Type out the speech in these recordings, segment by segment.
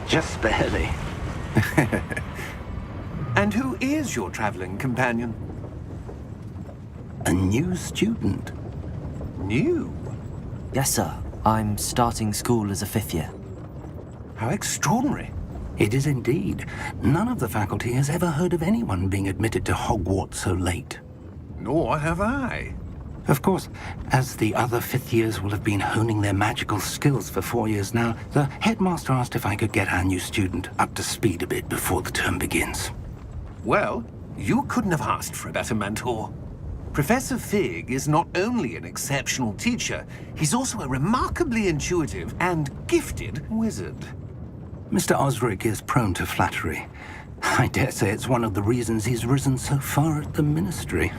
Just barely. And who is your traveling companion? A new student. New? Yes, sir. I'm starting school as a 5th year. How extraordinary. It is indeed. None of the faculty has ever heard of anyone being admitted to Hogwarts so late. Nor have I. Of course, as the other 5th years will have been honing their magical skills for 4 years now, the headmaster asked if I could get our new student up to speed a bit before the term begins. Well, you couldn't have asked for a better mentor. Professor Fig is not only an exceptional teacher, he's also a remarkably intuitive and gifted wizard. Mr. Osric is prone to flattery. I dare say it's one of the reasons he's risen so far at the Ministry.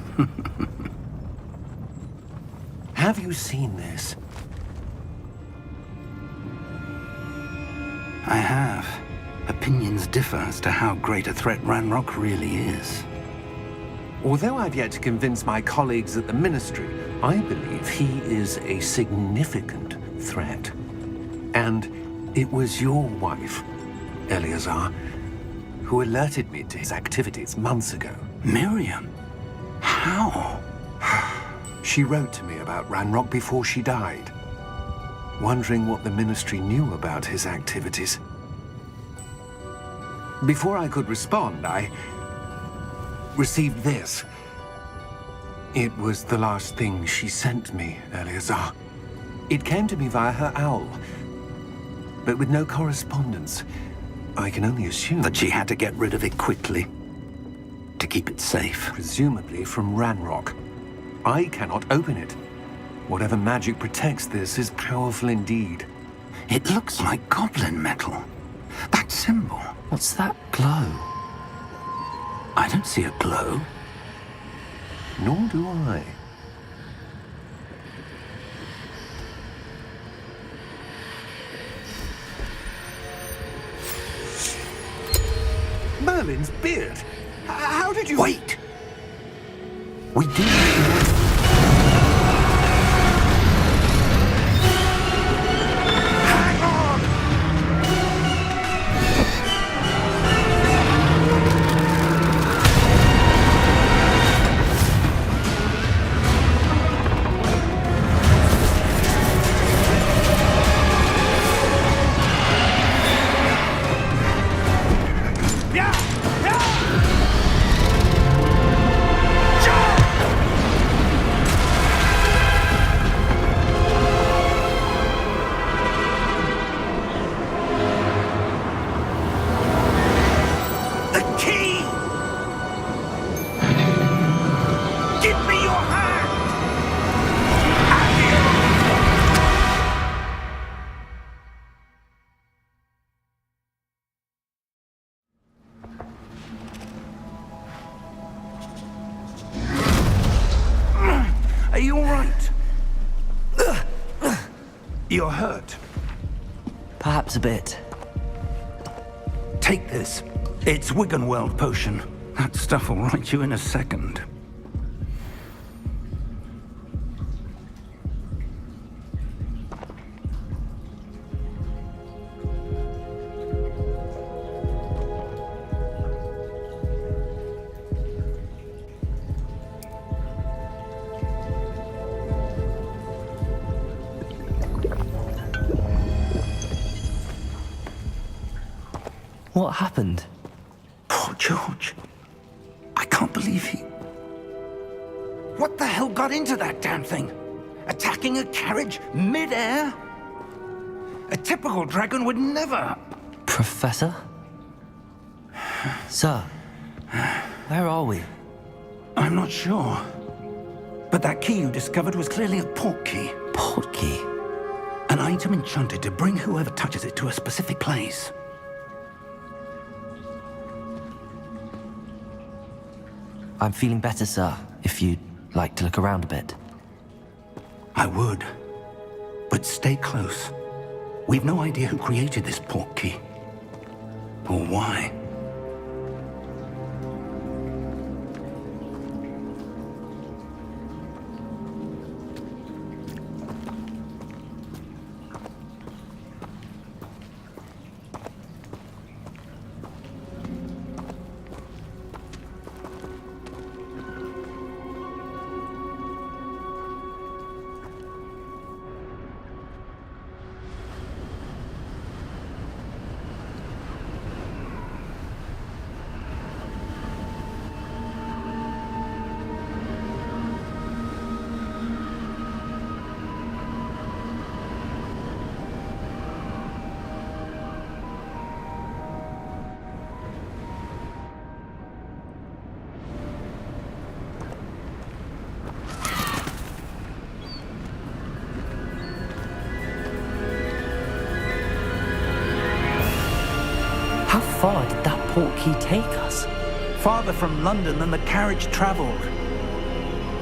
Have you seen this? I have. Opinions differ as to how great a threat Ranrock really is. Although I've yet to convince my colleagues at the Ministry, I believe he is a significant threat. And it was your wife, Eleazar, who alerted me to his activities months ago. Miriam? How? She wrote to me about Ranrock before she died, wondering what the Ministry knew about his activities. Before I could respond, I received this. It was the last thing she sent me, Eleazar. It came to me via her owl, but with no correspondence. I can only assume That she had to get rid of it quickly, to keep it safe. presumably from Ranrock. I cannot open it. Whatever magic protects this is powerful indeed. It looks like goblin metal. That symbol. What's that glow? I don't see a glow. Nor do I. Merlin's beard! How did you... Wait! We do. Hang on! Yeah! Yeah! The key! Give me your hand! Are you all right? You're hurt. Perhaps a bit. Take this. It's Wiggenweld potion. That stuff will right you in a second. What happened? Poor George. I can't believe he... What the hell got into that damn thing? Attacking a carriage mid-air? A typical dragon would never... Professor? Sir, where are we? I'm not sure. But that key you discovered was clearly a port key. Port key? An item enchanted to bring whoever touches it to a specific place. I'm feeling better, sir, if you'd like to look around a bit. I would. But stay close. We've no idea who created this port key. Or why. How far did that portkey take us? Farther from London than the carriage travelled.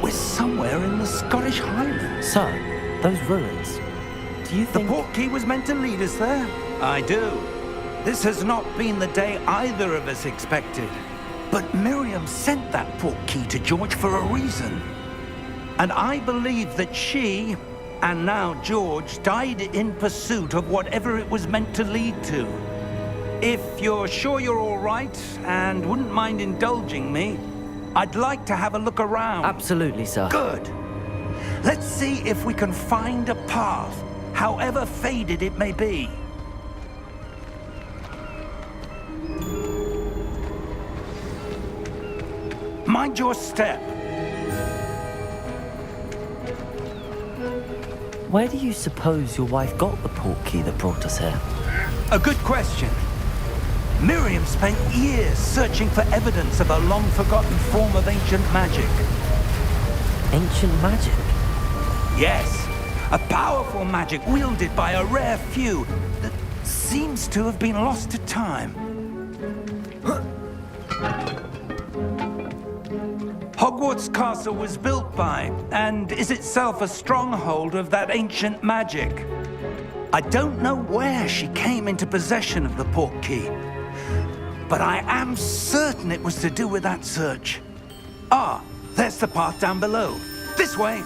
We're somewhere in the Scottish Highlands. Sir, those ruins. Do you The think... portkey was meant to lead us there? I do. This has not been the day either of us expected. But Miriam sent that portkey to George for a reason. And I believe that she, and now George, died in pursuit of whatever it was meant to lead to. If you're sure you're all right and wouldn't mind indulging me, I'd like to have a look around. Absolutely, sir. Good. Let's see if we can find a path, however faded it may be. Mind your step. Where do you suppose your wife got the portkey that brought us here? A good question. Miriam spent years searching for evidence of a long-forgotten form of ancient magic. Ancient magic? Yes, a powerful magic wielded by a rare few that seems to have been lost to time. Hogwarts Castle was built by, and is itself a stronghold of that ancient magic. I don't know where she came into possession of the portkey, but I am certain it was to do with that search. Ah, there's the path down below. This way.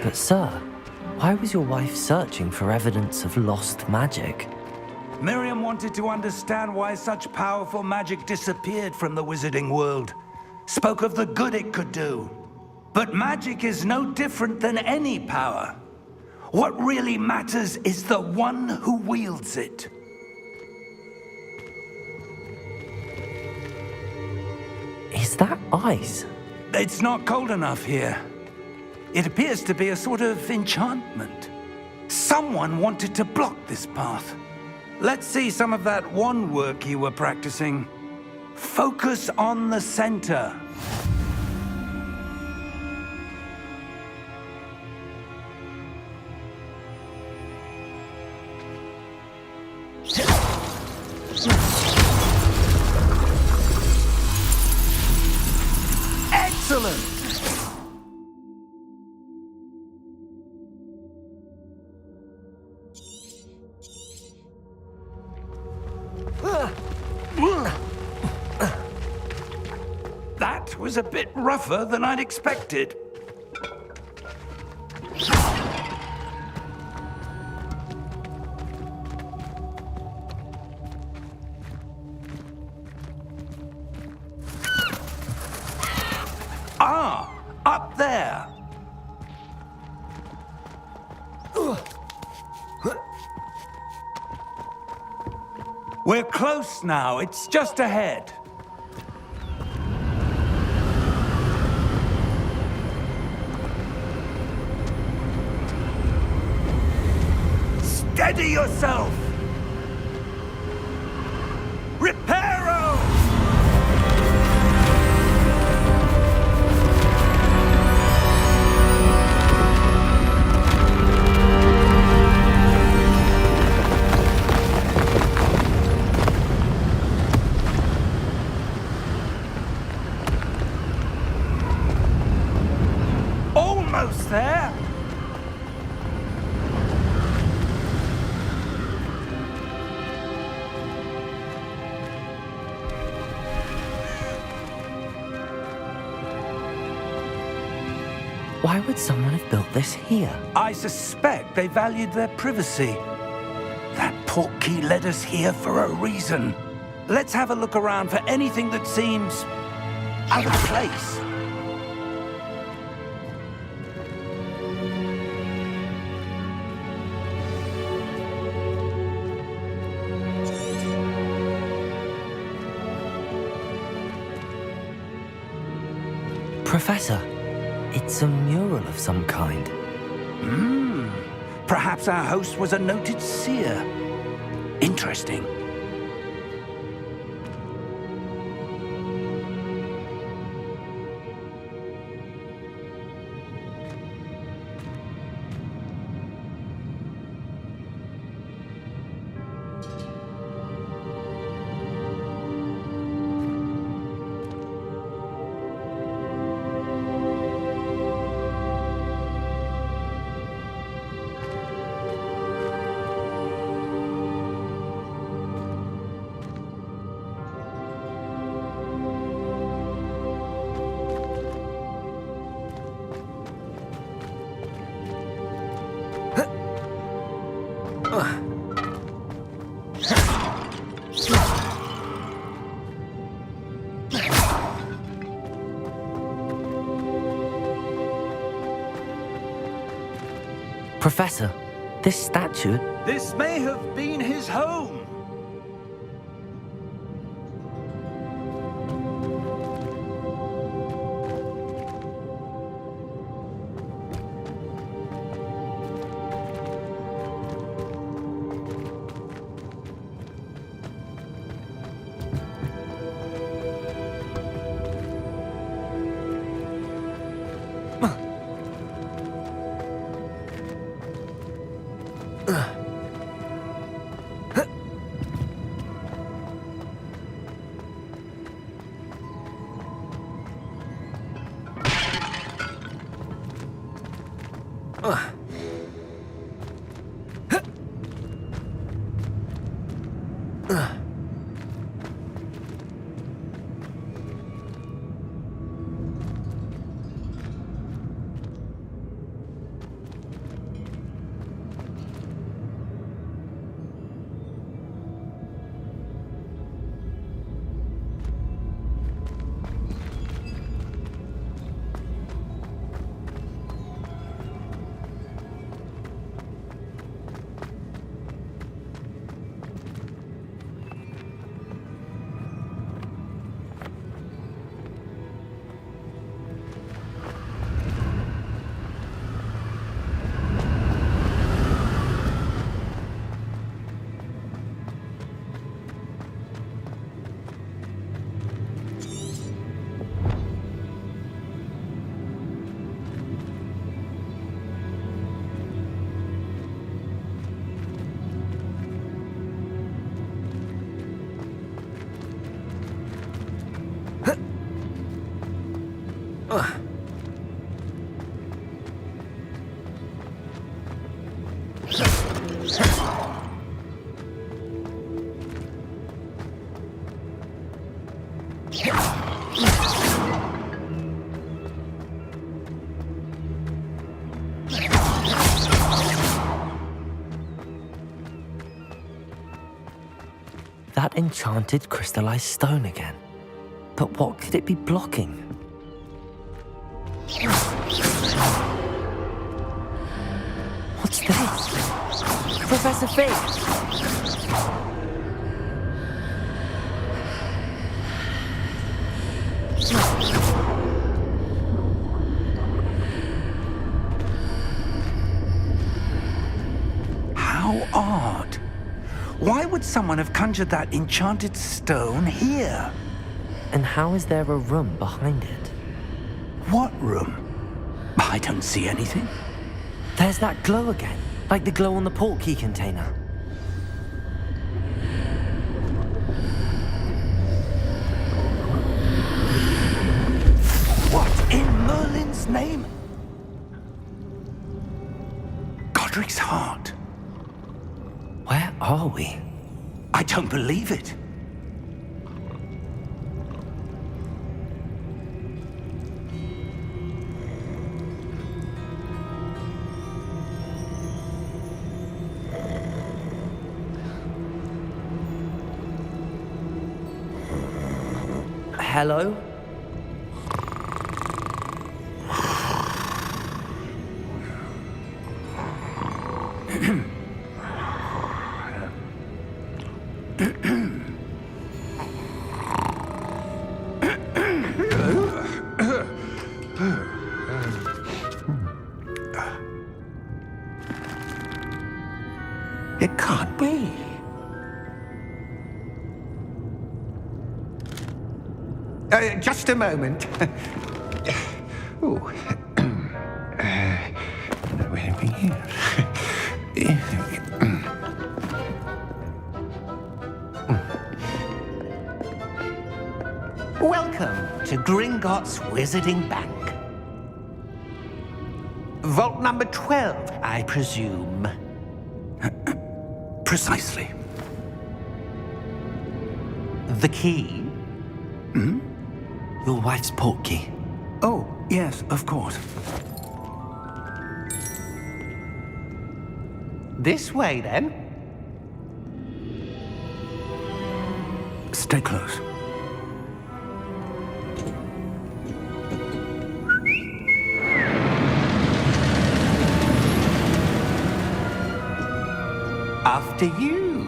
But sir, why was your wife searching for evidence of lost magic? Miriam wanted to understand why such powerful magic disappeared from the wizarding world. Spoke of the good it could do. But magic is no different than any power. What really matters is the one who wields it. Is that ice? It's not cold enough here. It appears to be a sort of enchantment. Someone wanted to block this path. Let's see some of that wand work you were practicing. Focus on the center. Excellent! That was a bit rougher than I'd expected. Ah, up there. We're close now. It's just ahead. Steady yourself! Reparo! Almost there! Why would someone have built this here? I suspect they valued their privacy. That portkey led us here for a reason. Let's have a look around for anything that seems out of place. Professor, it's a mural of some kind. Perhaps our host was a noted seer. Interesting. Professor, this statue... This may have been his home. That enchanted crystallized stone again. But what could it be blocking? What's this? Professor Fig! How odd. Why would someone have conjured that enchanted stone here? And how is there a room behind it? What room? I don't see anything. There's that glow again, like the glow on the portkey container. What in Merlin's name? Godric's heart. Where are we? I don't believe it. Hello? It can't be. Just a moment. Oh. Where are we here? Welcome to Gringotts Wizarding Bank. Vault number 12, I presume. Precisely. The key? Your wife's portkey. Oh, yes, of course. This way, then. Stay close. After you.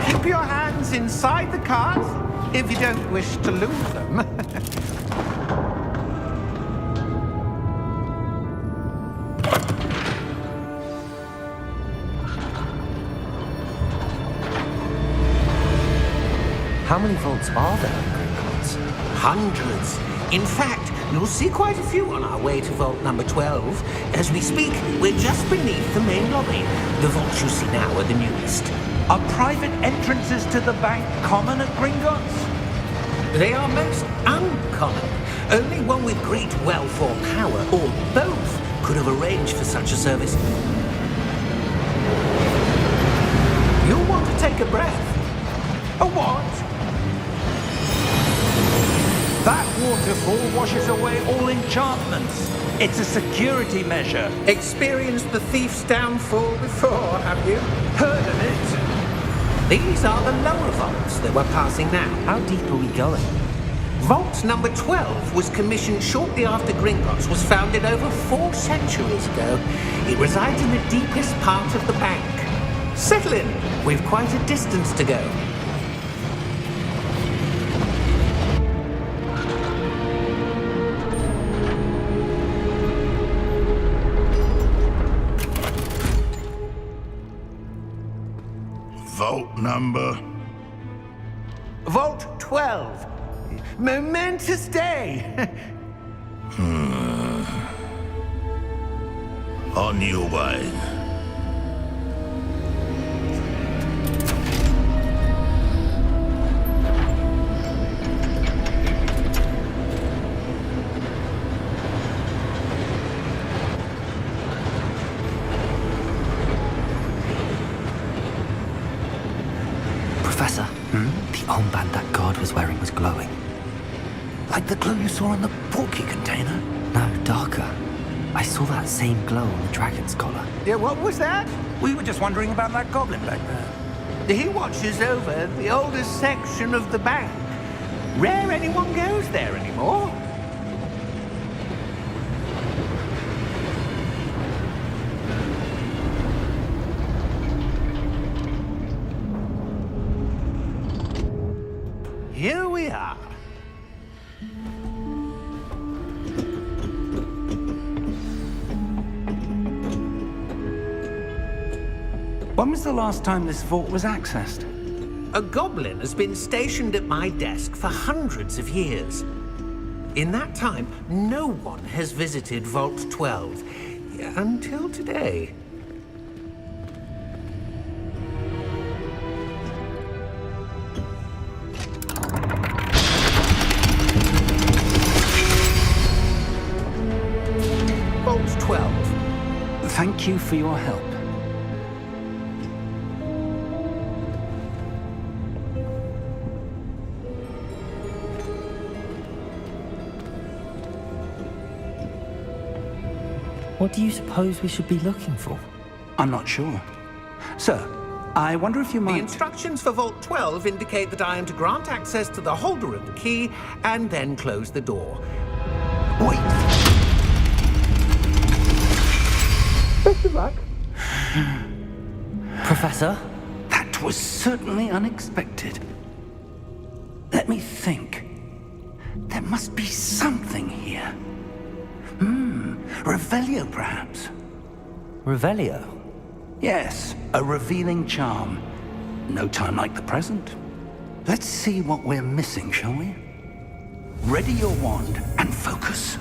Keep your hands inside the cart if you don't wish to lose them. How many vaults are there in Gringotts? Hundreds. In fact, you'll see quite a few on our way to vault number 12. As we speak, we're just beneath the main lobby. The vaults you see now are the newest. Are private entrances to the bank common at Gringotts? They are most uncommon. Only one with great wealth or power, or both, could have arranged for such a service. You'll want to take a breath. A what? That waterfall washes away all enchantments. It's a security measure. Experienced the thief's downfall before, have you? Heard of it? These are the lower vaults that we're passing now. How deep are we going? Vault number 12 was commissioned shortly after Gringotts was founded over 4 centuries ago. It resides in the deepest part of the bank. Settle in. We've quite a distance to go. Vault number? Vault 12. Momentous day. On your way. Professor, the armband that guard was wearing was glowing. Like the glow you saw in the porky container? No, darker. I saw that same glow on the dragon's collar. Yeah, what was that? We were just wondering about that goblin back there. He watches over the oldest section of the bank. Rare anyone goes there anymore. Here we are. When was the last time this vault was accessed? A goblin has been stationed at my desk for hundreds of years. In that time, no one has visited Vault 12 until today. Vault 12. Thank you for your help. What do you suppose we should be looking for? I'm not sure. Sir, I wonder if you The might... instructions for Vault 12 indicate that I am to grant access to the holder of the key and then close the door. Wait! Best of luck. Professor? That was certainly unexpected. Let me think. There must be something here. Revelio, perhaps? Revelio? Yes, a revealing charm. No time like the present. Let's see what we're missing, shall we? Ready your wand and focus.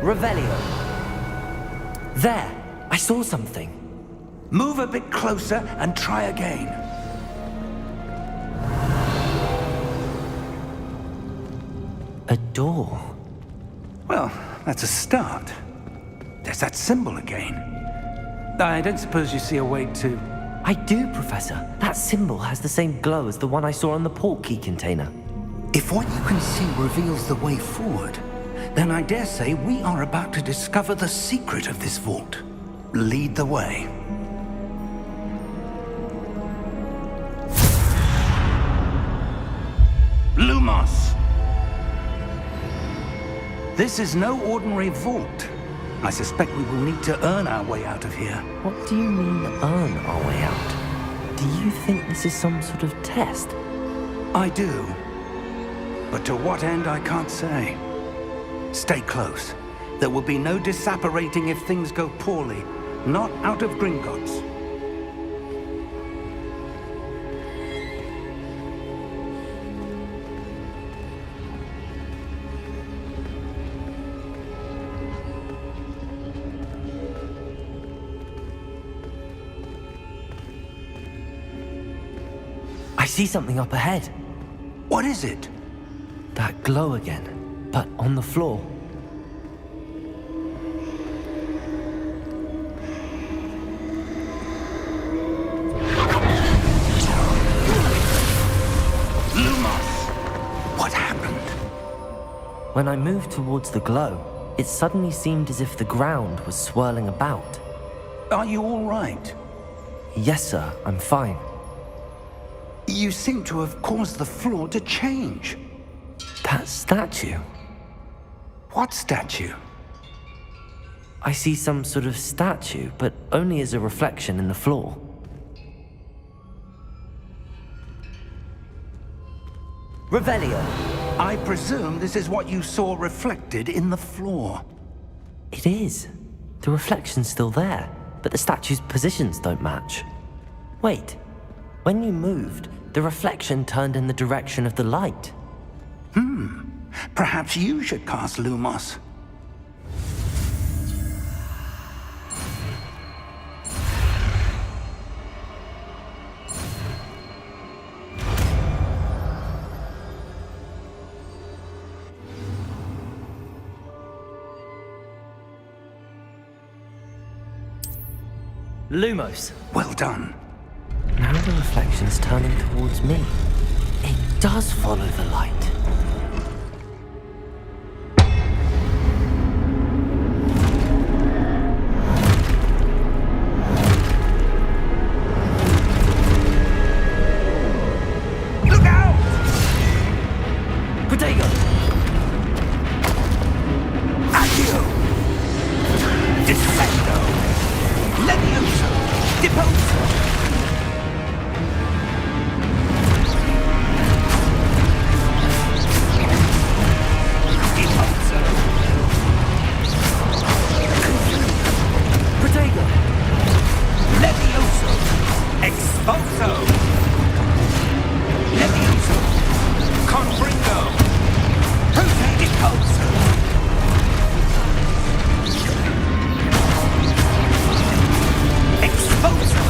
Revelio. There! I saw something. Move a bit closer and try again. A door. Well, that's a start. There's that symbol again. I don't suppose you see a way to... I do, Professor. That symbol has the same glow as the one I saw on the portkey container. If what you can see reveals the way forward, then I dare say we are about to discover the secret of this vault. Lead the way. Lumos! This is no ordinary vault. I suspect we will need to earn our way out of here. What do you mean, earn our way out? Do you think this is some sort of test? I do. But to what end, I can't say. Stay close. There will be no disapparating if things go poorly. Not out of Gringotts. I see something up ahead. What is it? That glow again, but on the floor. What happened? When I moved towards the glow, it suddenly seemed as if the ground was swirling about. Are you all right? Yes, sir, I'm fine. You seem to have caused the floor to change. That statue. What statue? I see some sort of statue, but only as a reflection in the floor. Revelio. I presume this is what you saw reflected in the floor. It is. The reflection's still there, but the statue's positions don't match. Wait. When you moved, the reflection turned in the direction of the light. Perhaps you should cast Lumos. Lumos. Well done. Now the reflection's turning towards me. It does follow the light. Look out! Protego! Accio! Defendo! Levioso! Deposo! Protego! Levioso! Expulso! Levioso! Confringo! Prote Deposo! Expulso!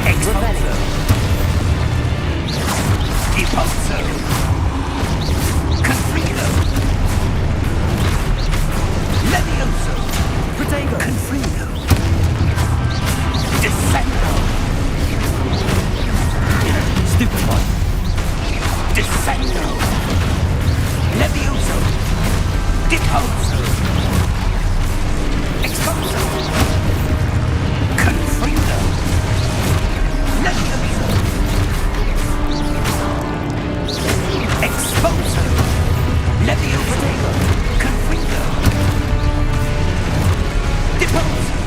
Expulso! Deposo! Confringo! Levioso! Protego! Confringo! Descendo! Stupefy! Descendo! Levioso! Deposo! Expulso! Confringo! Levioso! Expulso! Levioso! Confringo! Deposo!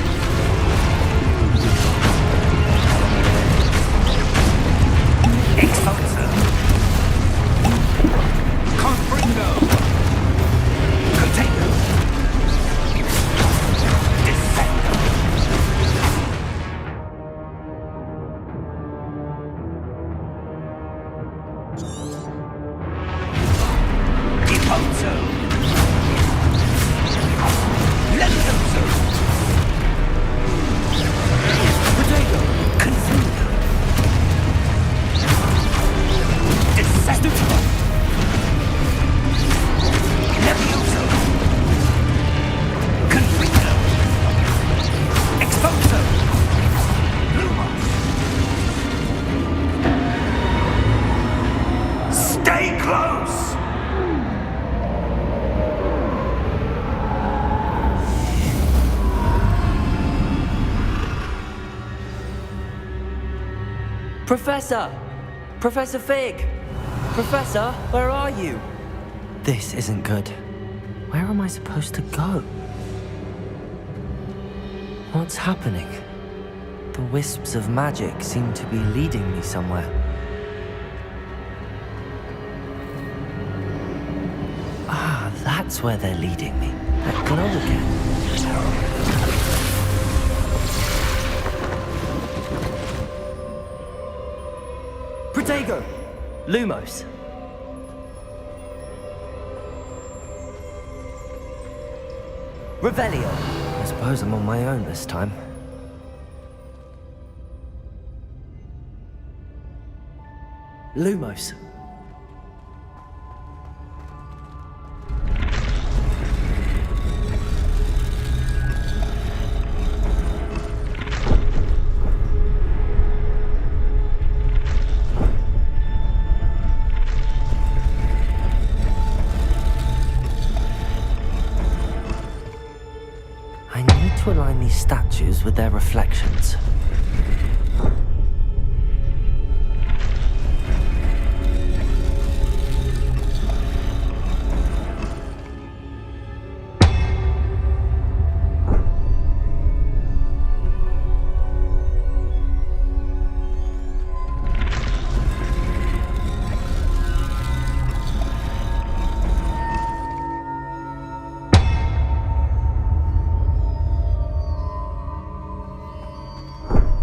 Professor! Professor Fig! Professor, where are you? This isn't good. Where am I supposed to go? What's happening? The wisps of magic seem to be leading me somewhere. Ah, that's where they're leading me. That glow again. Protego! Lumos! Revelio! I suppose I'm on my own this time. Lumos. I need to align these statues with their reflections.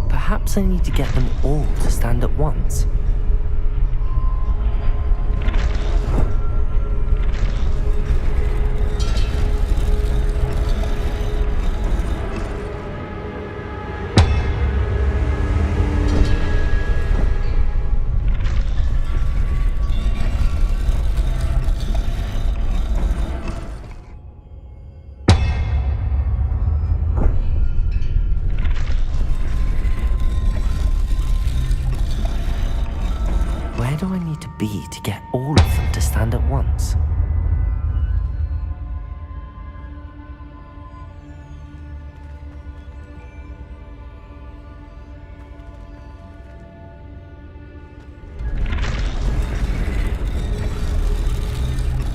Perhaps I need to get them all to stand at once. Where do I need to be to get all of them to stand at once?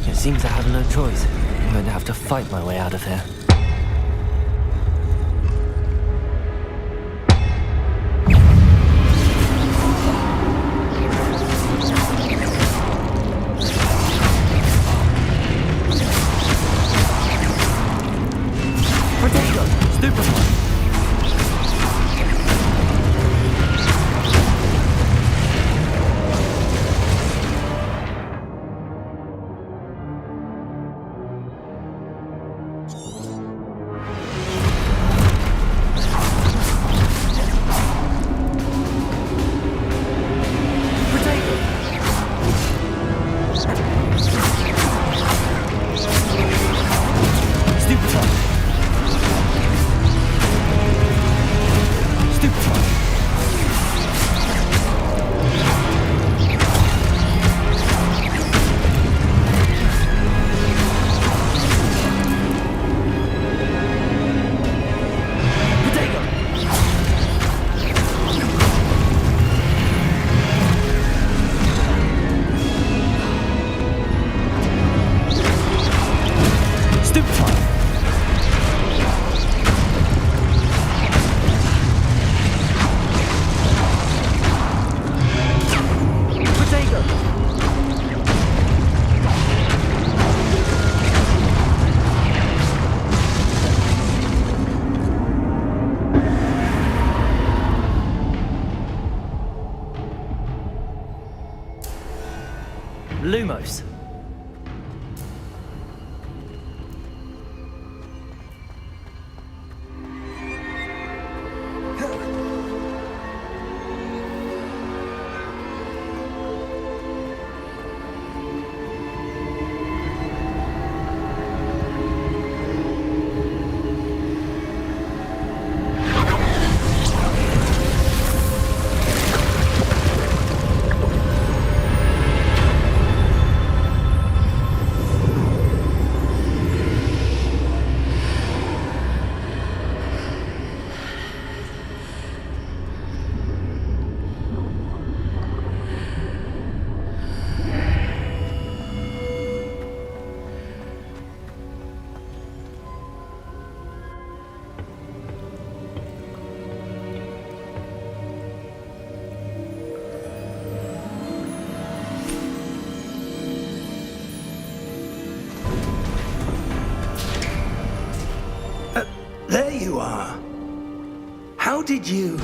It seems I have no choice. I'm going to have to fight my way out of here. Lumos. did you...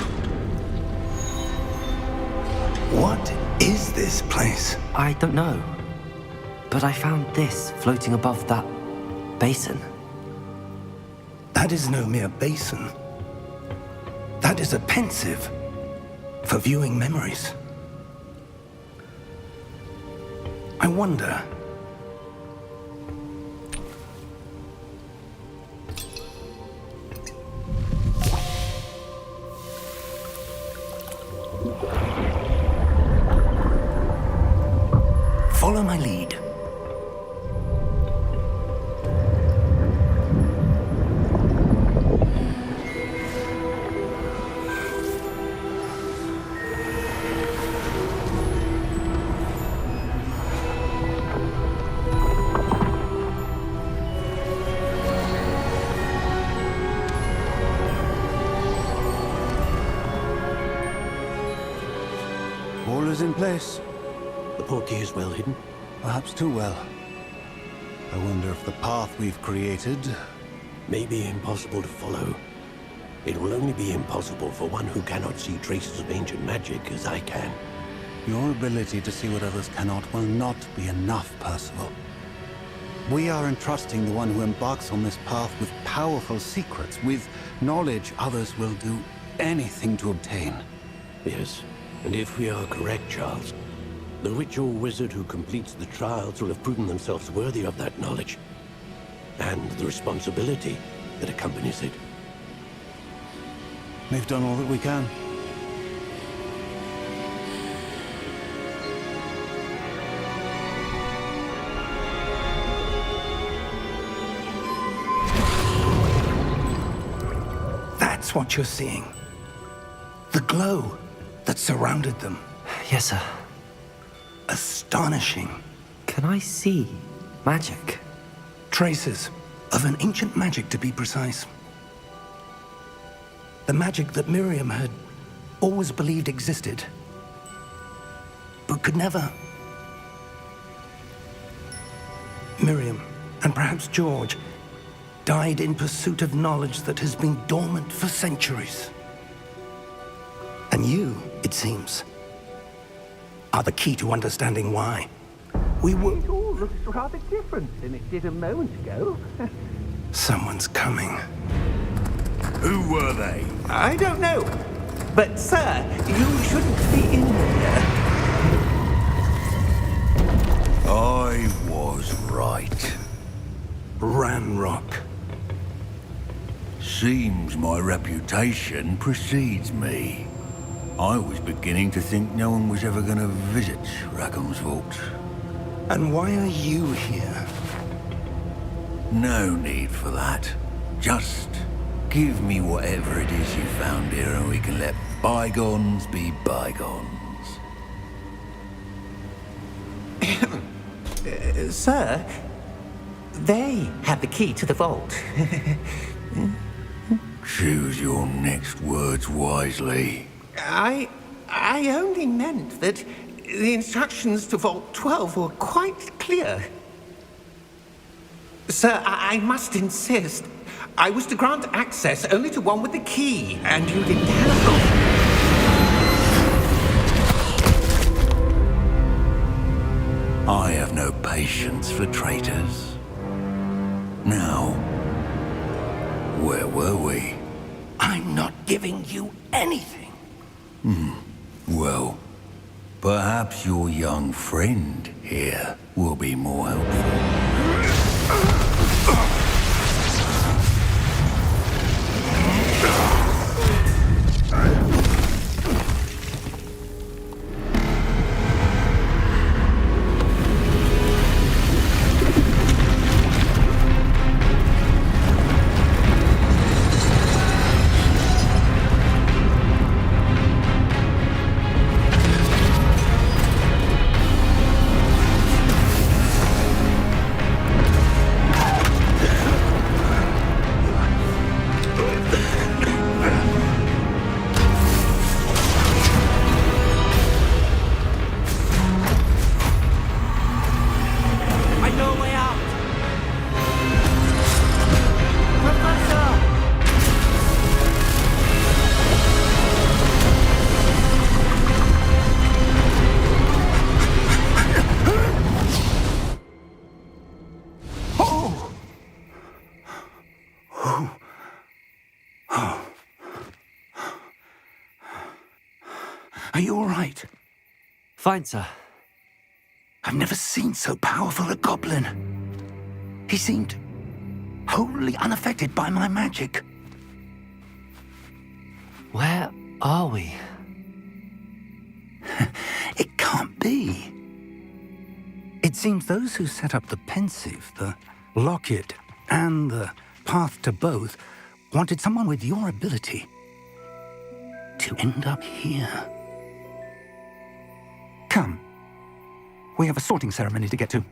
What is this place? I don't know. But I found this floating above that basin. That is no mere basin. That is a pensive for viewing memories. I wonder... Follow my lead. All is in place. The portkey is well hidden. Perhaps too well. I wonder if the path we've created... May be impossible to follow. It will only be impossible for one who cannot see traces of ancient magic as I can. Your ability to see what others cannot will not be enough, Percival. We are entrusting the one who embarks on this path with powerful secrets, with knowledge others will do anything to obtain. Yes, and if we are correct, Charles, the witch or wizard who completes the trials will have proven themselves worthy of that knowledge, and the responsibility that accompanies it. We've done all that we can. That's what you're seeing. The glow that surrounded them. Yes, sir. Astonishing. Can I see magic? Traces of an ancient magic, to be precise. The magic that Miriam had always believed existed, but could never. Miriam, and perhaps George, died in pursuit of knowledge that has been dormant for centuries. And you, it seems, are the key to understanding why. We were... It all looks rather different than it did a moment ago. Someone's coming. Who were they? I don't know. But, sir, you shouldn't be in here. I was right. Ranrock. Seems my reputation precedes me. I was beginning to think no one was ever going to visit Rackham's vault. And why are you here? No need for that. Just give me whatever it is you found here and we can let bygones be bygones. Sir, they have the key to the vault. Choose your next words wisely. I only meant that the instructions to Vault 12 were quite clear. Sir, I must insist. I was to grant access only to one with the key, and you didn't have I have no patience for traitors. Now, where were we? I'm not giving you anything. Well, perhaps your young friend here will be more helpful. Are you all right? Fine, sir. I've never seen so powerful a goblin. He seemed wholly unaffected by my magic. Where are we? It can't be. It seems those who set up the pensive, the locket, and the path to both wanted someone with your ability to end up here. Come. We have a sorting ceremony to get to.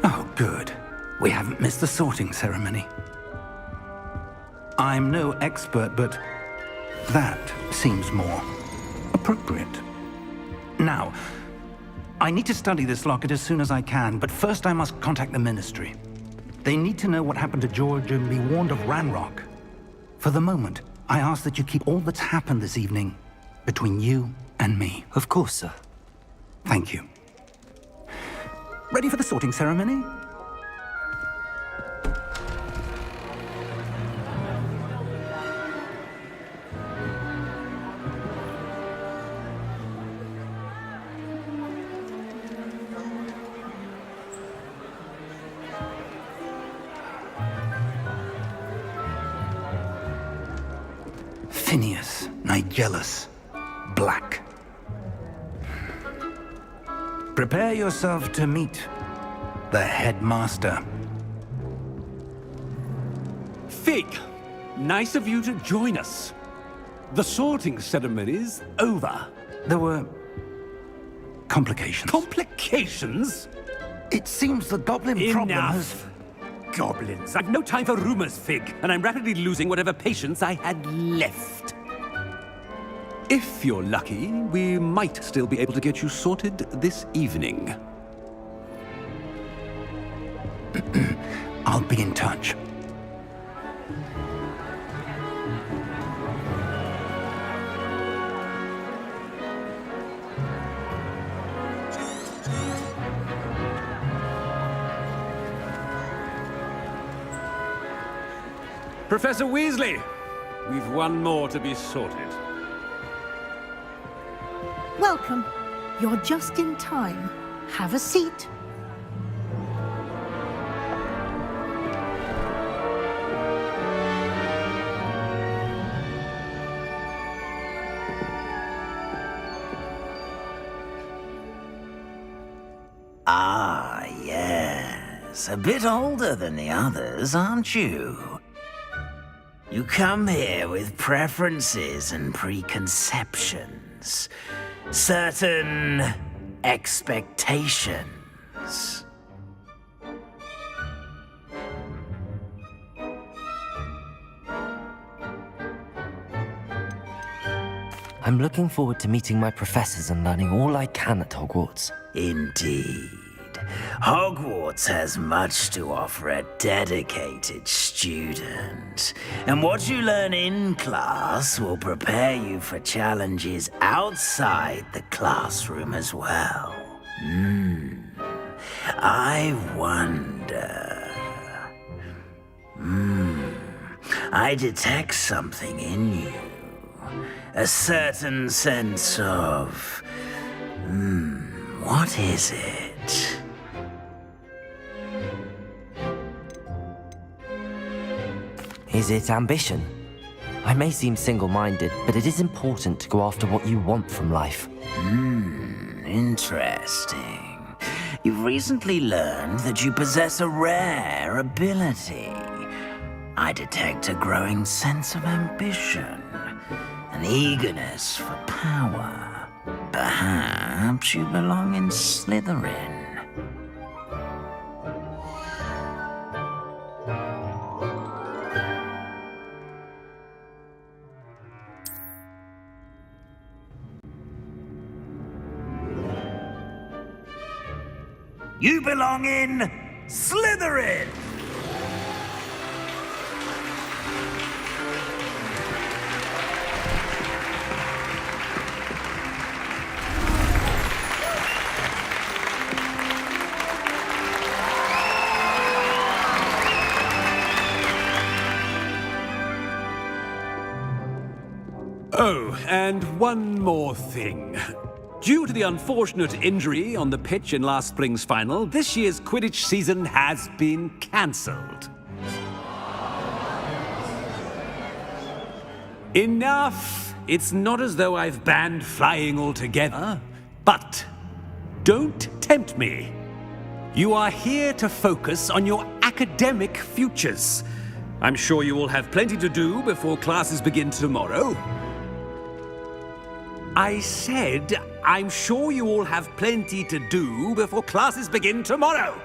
Oh, good. We haven't missed the sorting ceremony. I'm no expert, but that seems more appropriate. Now, I need to study this locket as soon as I can, but first I must contact the Ministry. They need to know what happened to George and be warned of Ranrock. For the moment, I ask that you keep all that's happened this evening between you and me. Of course, sir. Thank you. Ready for the sorting ceremony? Phineas Nigellus Black. Prepare yourself to meet the headmaster. Fig, nice of you to join us. The sorting ceremony's over. There were complications. Complications? It seems the goblin problem has... Enough. Goblins. I've no time for rumors, Fig, and I'm rapidly losing whatever patience I had left. If you're lucky, we might still be able to get you sorted this evening. I'll be in touch. Professor Weasley, we've one more to be sorted. Welcome. You're just in time. Have a seat. Ah, yes. A bit older than the others, aren't you? You come here with preferences and preconceptions. Certain expectations. I'm looking forward to meeting my professors and learning all I can at Hogwarts. Indeed. Hogwarts has much to offer a dedicated student. And what you learn in class will prepare you for challenges outside the classroom as well. I wonder... I detect something in you. A certain sense of... what is it? Is it ambition? I may seem single-minded, but it is important to go after what you want from life. Interesting. You've recently learned that you possess a rare ability. I detect a growing sense of ambition, an eagerness for power. Perhaps you belong in Slytherin. You belong in Slytherin! Oh, and one more thing. Due to the unfortunate injury on the pitch in last spring's final, this year's Quidditch season has been cancelled. Enough! It's not as though I've banned flying altogether, but don't tempt me. You are here to focus on your academic futures. I'm sure you will have plenty to do before classes begin tomorrow. I said, I'm sure you all have plenty to do before classes begin tomorrow.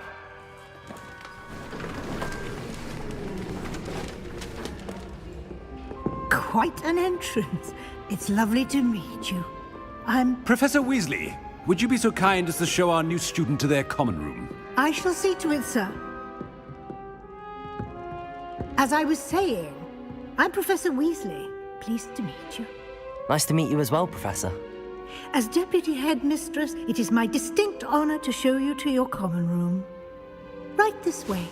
Quite an entrance. It's lovely to meet you. Professor Weasley, would you be so kind as to show our new student to their common room? I shall see to it, sir. As I was saying, I'm Professor Weasley. Pleased to meet you. Nice to meet you as well, Professor. As Deputy Headmistress, it is my distinct honor to show you to your common room. Right this way.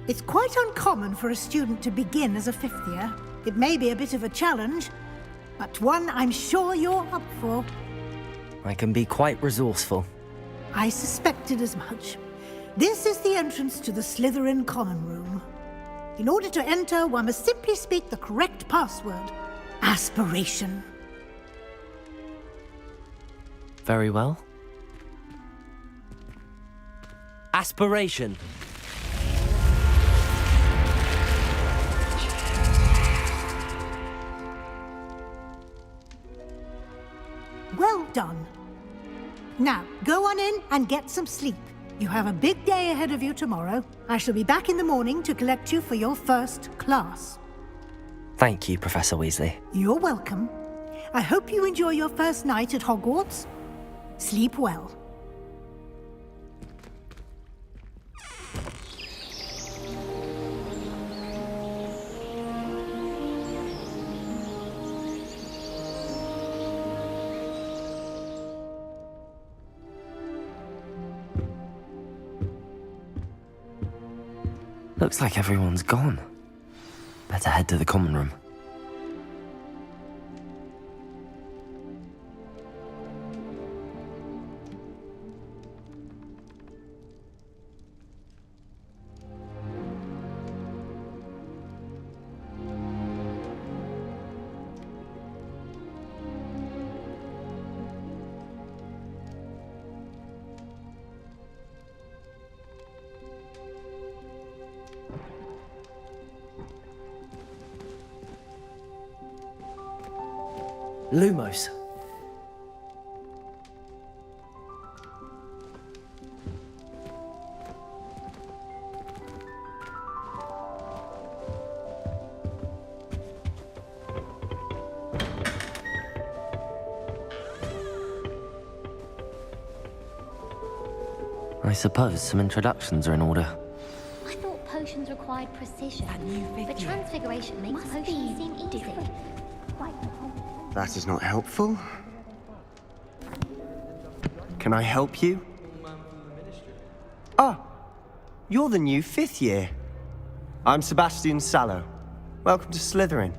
It's quite uncommon for a student to begin as a fifth year. It may be a bit of a challenge, but one I'm sure you're up for. I can be quite resourceful. I suspected as much. This is the entrance to the Slytherin common room. In order to enter, one must simply speak the correct password. Aspiration. Very well. Aspiration. Well done. Now, go on in and get some sleep. You have a big day ahead of you tomorrow. I shall be back in the morning to collect you for your first class. Thank you, Professor Weasley. You're welcome. I hope you enjoy your first night at Hogwarts. Sleep well. Looks like everyone's gone. Better head to the common room. Lumos. I suppose some introductions are in order. I thought potions required precision. But transfiguration makes potions seem easy. That is not helpful. Can I help you? Ah, you're the new 5th year. I'm Sebastian Sallow. Welcome to Slytherin.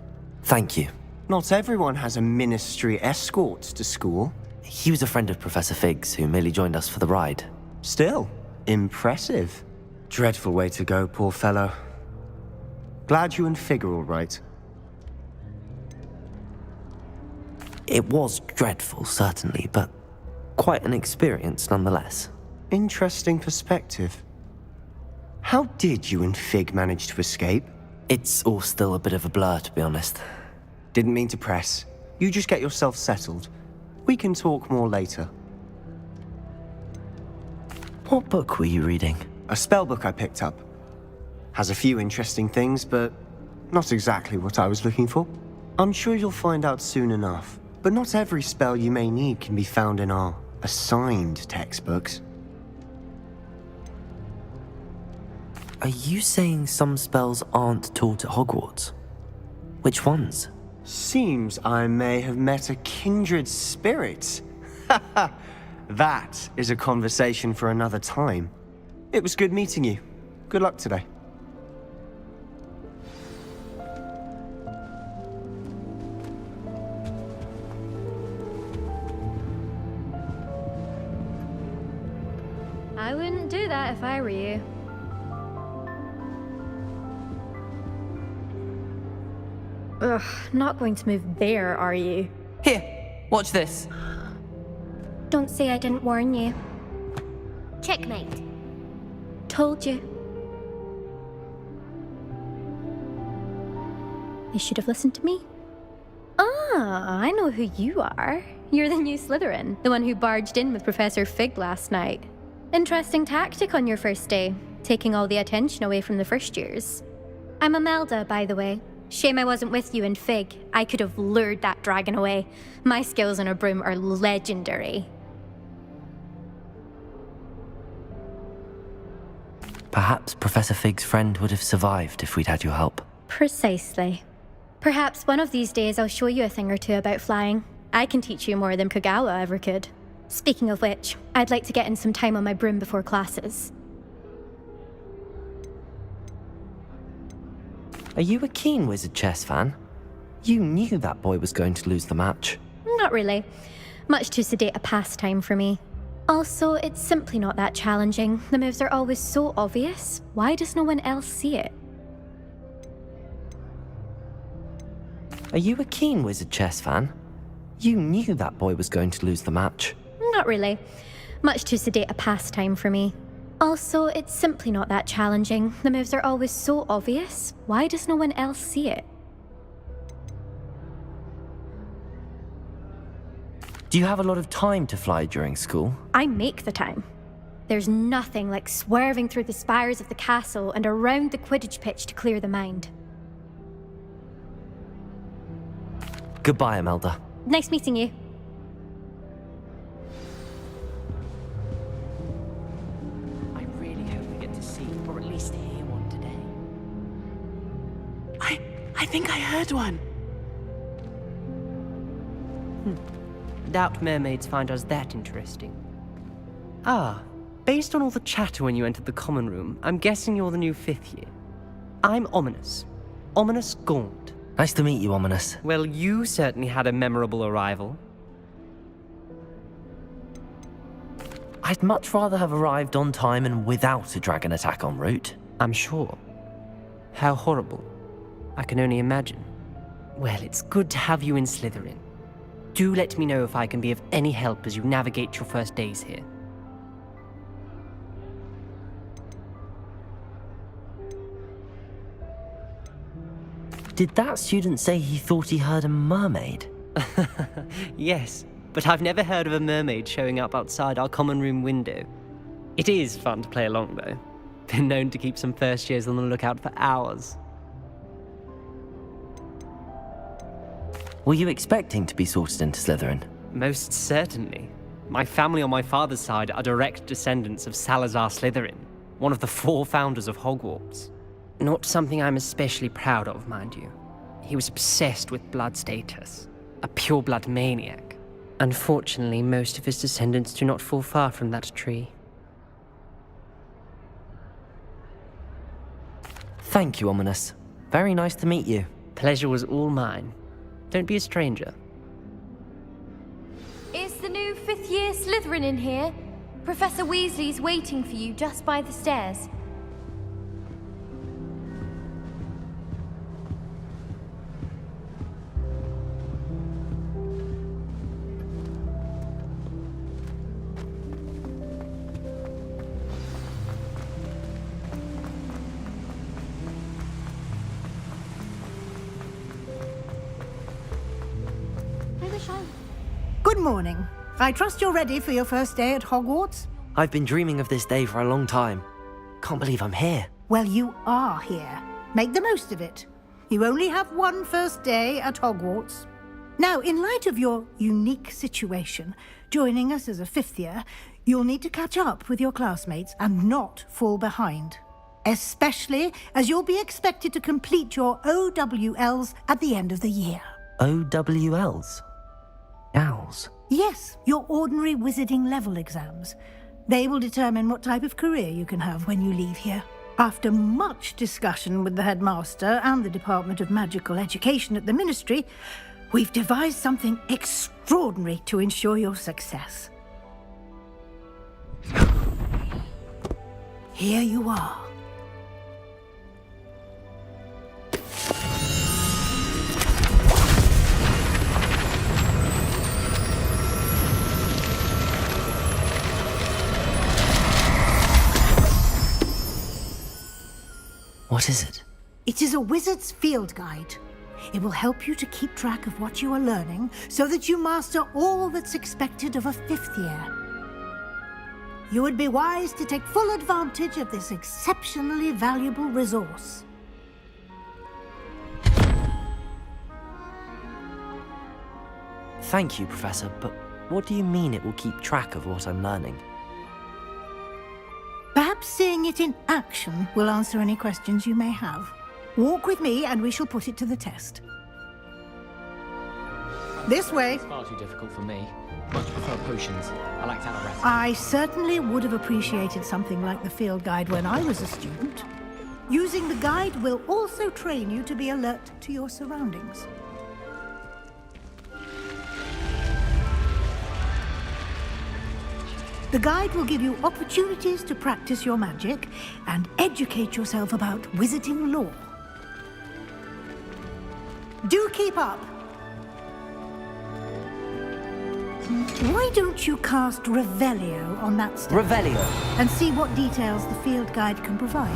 Thank you. Not everyone has a ministry escort to school. He was a friend of Professor Fig's who merely joined us for the ride. Still, impressive. Dreadful way to go, poor fellow. Glad you and Fig are all right. It was dreadful, certainly, but quite an experience nonetheless. Interesting perspective. How did you and Fig manage to escape? It's all still a bit of a blur, to be honest. Didn't mean to press. You just get yourself settled. We can talk more later. What book were you reading? A spell book I picked up. Has a few interesting things, but not exactly what I was looking for. I'm sure you'll find out soon enough. But not every spell you may need can be found in our assigned textbooks. Are you saying some spells aren't taught at Hogwarts? Which ones? Seems I may have met a kindred spirit. That is a conversation for another time. It was good meeting you. Good luck today. I wouldn't do that if I were you. Ugh, not going to move there, are you? Here, watch this. Don't say I didn't warn you. Checkmate. Told you. You should have listened to me. Ah, I know who you are. You're the new Slytherin, the one who barged in with Professor Fig last night. Interesting tactic on your first day, taking all the attention away from the first years. I'm Imelda, by the way. Shame I wasn't with you in Fig. I could have lured that dragon away. My skills on a broom are legendary. Perhaps Professor Fig's friend would have survived if we'd had your help. Precisely. Perhaps one of these days I'll show you a thing or two about flying. I can teach you more than Kagawa ever could. Speaking of which, I'd like to get in some time on my broom before classes. Are you a keen Wizard Chess fan? You knew that boy was going to lose the match. Not really. Much too sedate a pastime for me. Also, it's simply not that challenging. The moves are always so obvious. Why does no one else see it? Are you a keen Wizard Chess fan? You knew that boy was going to lose the match. Not really. Much too sedate a pastime for me. Also, it's simply not that challenging. The moves are always so obvious. Why does no one else see it? Do you have a lot of time to fly during school? I make the time. There's nothing like swerving through the spires of the castle and around the Quidditch pitch to clear the mind. Goodbye, Imelda. Nice meeting you. I really hope we get to see, or at least hear one today. I think I heard one. Doubt mermaids find us that interesting. Ah, based on all the chatter when you entered the common room, I'm guessing you're the new 5th year. I'm Ominous. Ominous Gaunt. Nice to meet you, Ominous. Well, you certainly had a memorable arrival. I'd much rather have arrived on time and without a dragon attack en route. I'm sure. How horrible. I can only imagine. Well, it's good to have you in Slytherin. Do let me know if I can be of any help as you navigate your first days here. Did that student say he thought he heard a mermaid? Yes, but I've never heard of a mermaid showing up outside our common room window. It is fun to play along, though. Been known to keep some first years on the lookout for hours. Were you expecting to be sorted into Slytherin? Most certainly. My family on my father's side are direct descendants of Salazar Slytherin, one of the 4 founders of Hogwarts. Not something I'm especially proud of, mind you. He was obsessed with blood status, a pure-blood maniac. Unfortunately, most of his descendants do not fall far from that tree. Thank you, Ominous. Very nice to meet you. Pleasure was all mine. Don't be a stranger. Is the new fifth-year Slytherin in here? Professor Weasley's waiting for you just by the stairs. Good morning. I trust you're ready for your first day at Hogwarts? I've been dreaming of this day for a long time. Can't believe I'm here. Well, you are here. Make the most of it. You only have one first day at Hogwarts. Now, in light of your unique situation, joining us as a fifth year, you'll need to catch up with your classmates and not fall behind. Especially as you'll be expected to complete your OWLs at the end of the year. OWLs? Owls? Yes, your ordinary wizarding level exams. They will determine what type of career you can have when you leave here. After much discussion with the headmaster and the Department of Magical Education at the Ministry, we've devised something extraordinary to ensure your success. Here you are. What is it? It is a wizard's field guide. It will help you to keep track of what you are learning so that you master all that's expected of a fifth year. You would be wise to take full advantage of this exceptionally valuable resource. Thank you, Professor, but what do you mean it will keep track of what I'm learning? Perhaps seeing it in action will answer any questions you may have. Walk with me and we shall put it to the test. This way. It's far too difficult for me. Much prefer potions. I like Talent. I certainly would have appreciated something like the field guide when I was a student. Using the guide will also train you to be alert to your surroundings. The guide will give you opportunities to practice your magic and educate yourself about wizarding lore. Do keep up! Why don't you cast Revelio on that step? Revelio? And see what details the field guide can provide.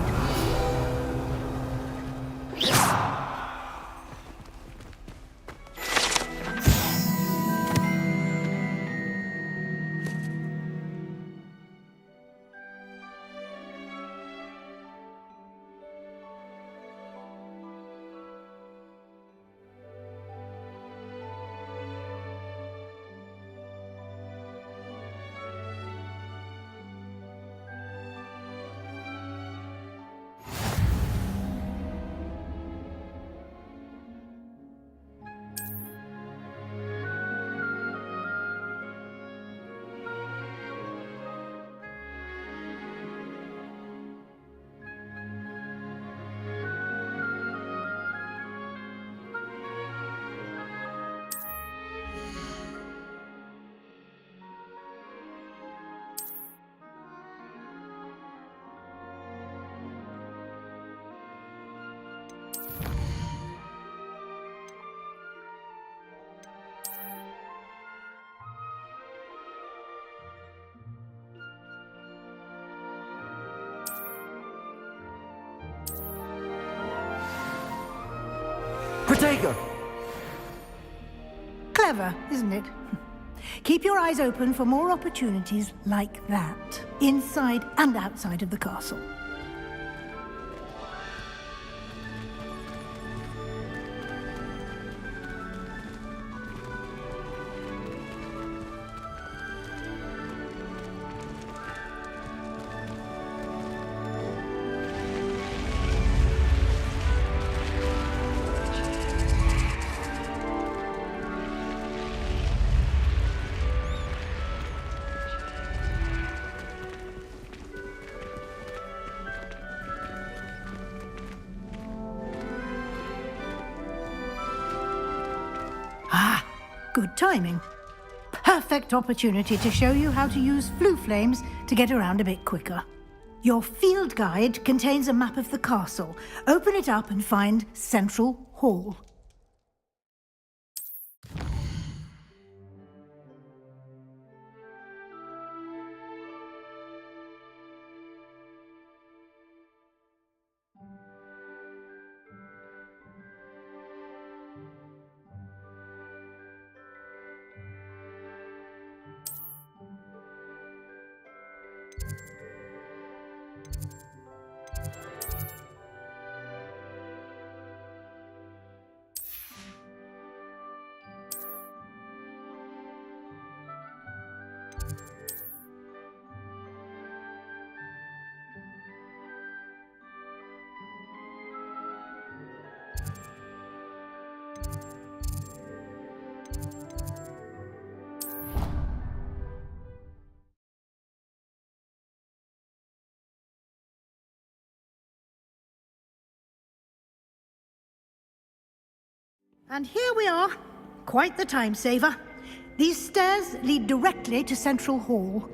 Protego! Clever, isn't it? Keep your eyes open for more opportunities like that, inside and outside of the castle. Good timing. Perfect opportunity to show you how to use flue flames to get around a bit quicker. Your field guide contains a map of the castle. Open it up and find Central Hall. And here we are. Quite the time saver. These stairs lead directly to Central Hall.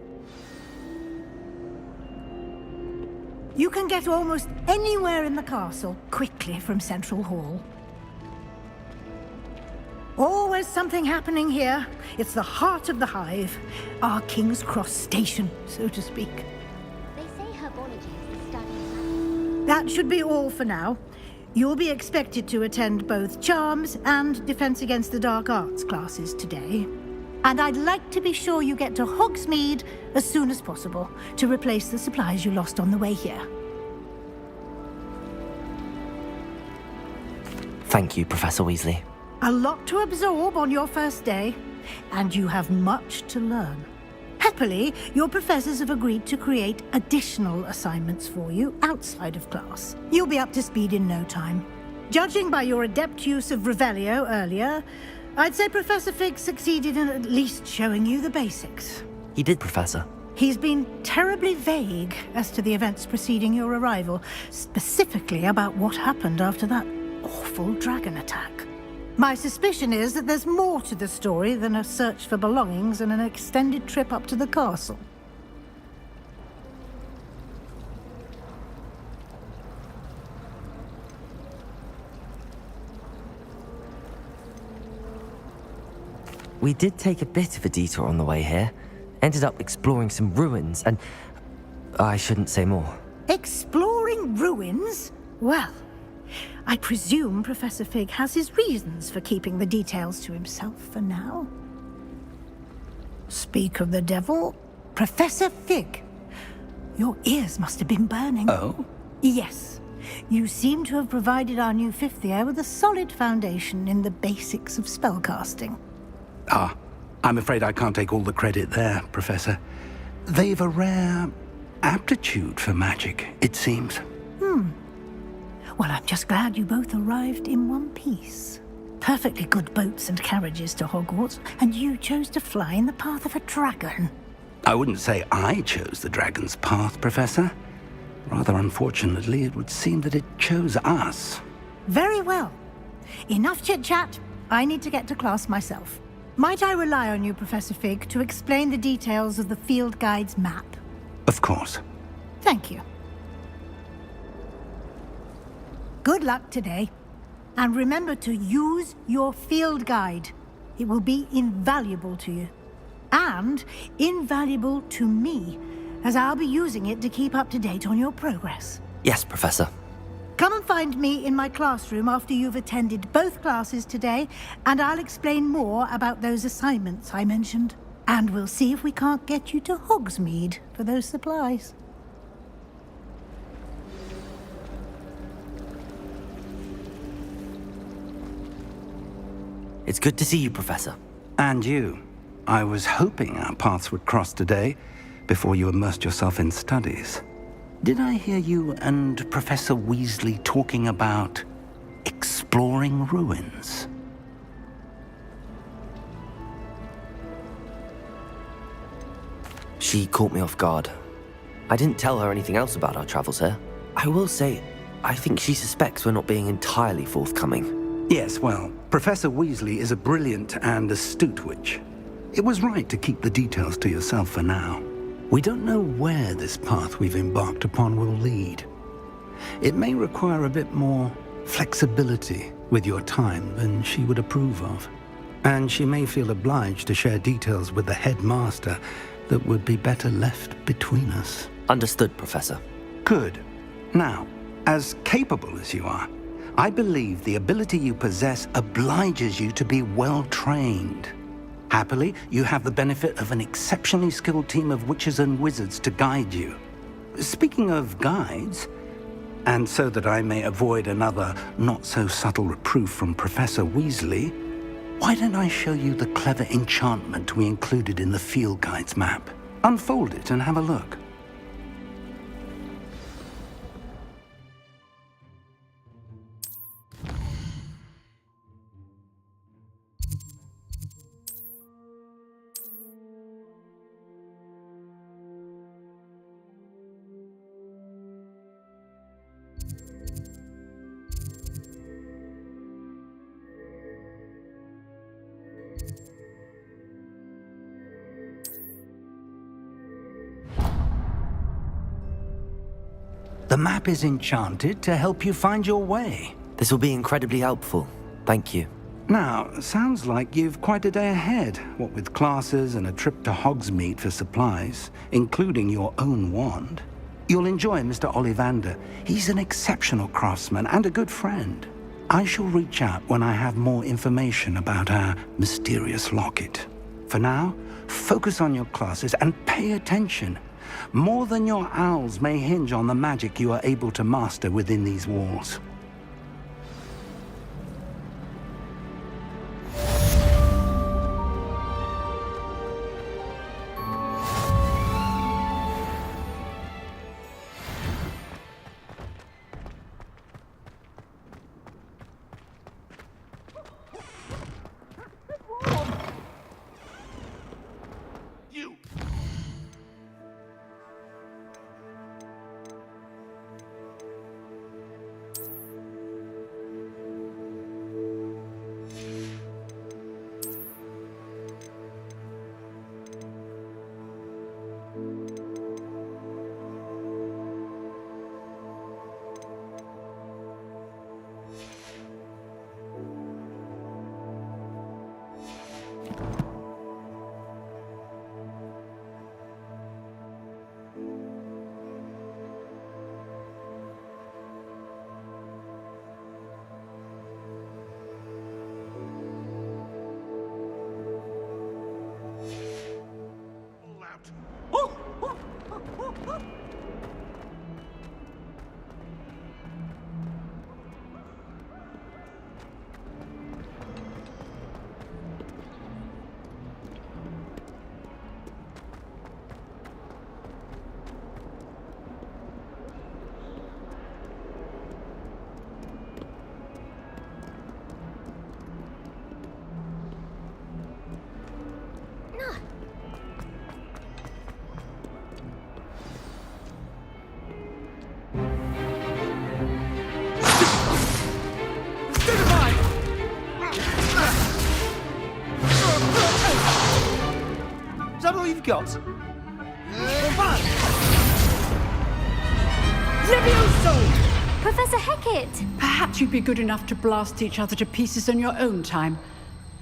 You can get almost anywhere in the castle quickly from Central Hall. Always something happening here. It's the heart of the hive. Our King's Cross station, so to speak. They say herbology is the study of... That should be all for now. You'll be expected to attend both Charms and Defense Against the Dark Arts classes today. And I'd like to be sure you get to Hogsmeade as soon as possible to replace the supplies you lost on the way here. Thank you, Professor Weasley. A lot to absorb on your first day, and you have much to learn. Happily, your professors have agreed to create additional assignments for you outside of class. You'll be up to speed in no time. Judging by your adept use of Revelio earlier, I'd say Professor Fig succeeded in at least showing you the basics. He did, Professor. He's been terribly vague as to the events preceding your arrival, specifically about what happened after that awful dragon attack. My suspicion is that there's more to the story than a search for belongings and an extended trip up to the castle. We did take a bit of a detour on the way here. Ended up exploring some ruins and... I shouldn't say more. Exploring ruins? Well, I presume Professor Fig has his reasons for keeping the details to himself for now. Speak of the devil, Professor Fig. Your ears must have been burning. Oh? Yes. You seem to have provided our new fifth year with a solid foundation in the basics of spellcasting. Ah, I'm afraid I can't take all the credit there, Professor. They've a rare aptitude for magic, it seems. Well, I'm just glad you both arrived in one piece. Perfectly good boats and carriages to Hogwarts, and you chose to fly in the path of a dragon. I wouldn't say I chose the dragon's path, Professor. Rather unfortunately, it would seem that it chose us. Very well. Enough chit-chat. I need to get to class myself. Might I rely on you, Professor Fig, to explain the details of the field guide's map? Of course. Thank you. Good luck today. And remember to use your field guide. It will be invaluable to you. And invaluable to me, as I'll be using it to keep up to date on your progress. Yes, Professor. Come and find me in my classroom after you've attended both classes today, and I'll explain more about those assignments I mentioned. And we'll see if we can't get you to Hogsmeade for those supplies. It's good to see you, Professor. And you. I was hoping our paths would cross today, before you immersed yourself in studies. Did I hear you and Professor Weasley talking about exploring ruins? She caught me off guard. I didn't tell her anything else about our travels here. I will say, I think she suspects we're not being entirely forthcoming. Yes, well, Professor Weasley is a brilliant and astute witch. It was right to keep the details to yourself for now. We don't know where this path we've embarked upon will lead. It may require a bit more flexibility with your time than she would approve of. And she may feel obliged to share details with the headmaster that would be better left between us. Understood, Professor. Good. Now, as capable as you are, I believe the ability you possess obliges you to be well-trained. Happily, you have the benefit of an exceptionally skilled team of witches and wizards to guide you. Speaking of guides, and so that I may avoid another not-so-subtle reproof from Professor Weasley, why don't I show you the clever enchantment we included in the field guide's map? Unfold it and have a look. The map is enchanted to help you find your way. This will be incredibly helpful. Thank you. Now, sounds like you've quite a day ahead, what with classes and a trip to Hogsmeade for supplies, including your own wand. You'll enjoy Mr. Ollivander. He's an exceptional craftsman and a good friend. I shall reach out when I have more information about our mysterious locket. For now, focus on your classes and pay attention. More than your owls may hinge on the magic you are able to master within these walls. Is that all you've got? Levioso! Professor Hecat! Perhaps you'd be good enough to blast each other to pieces in your own time.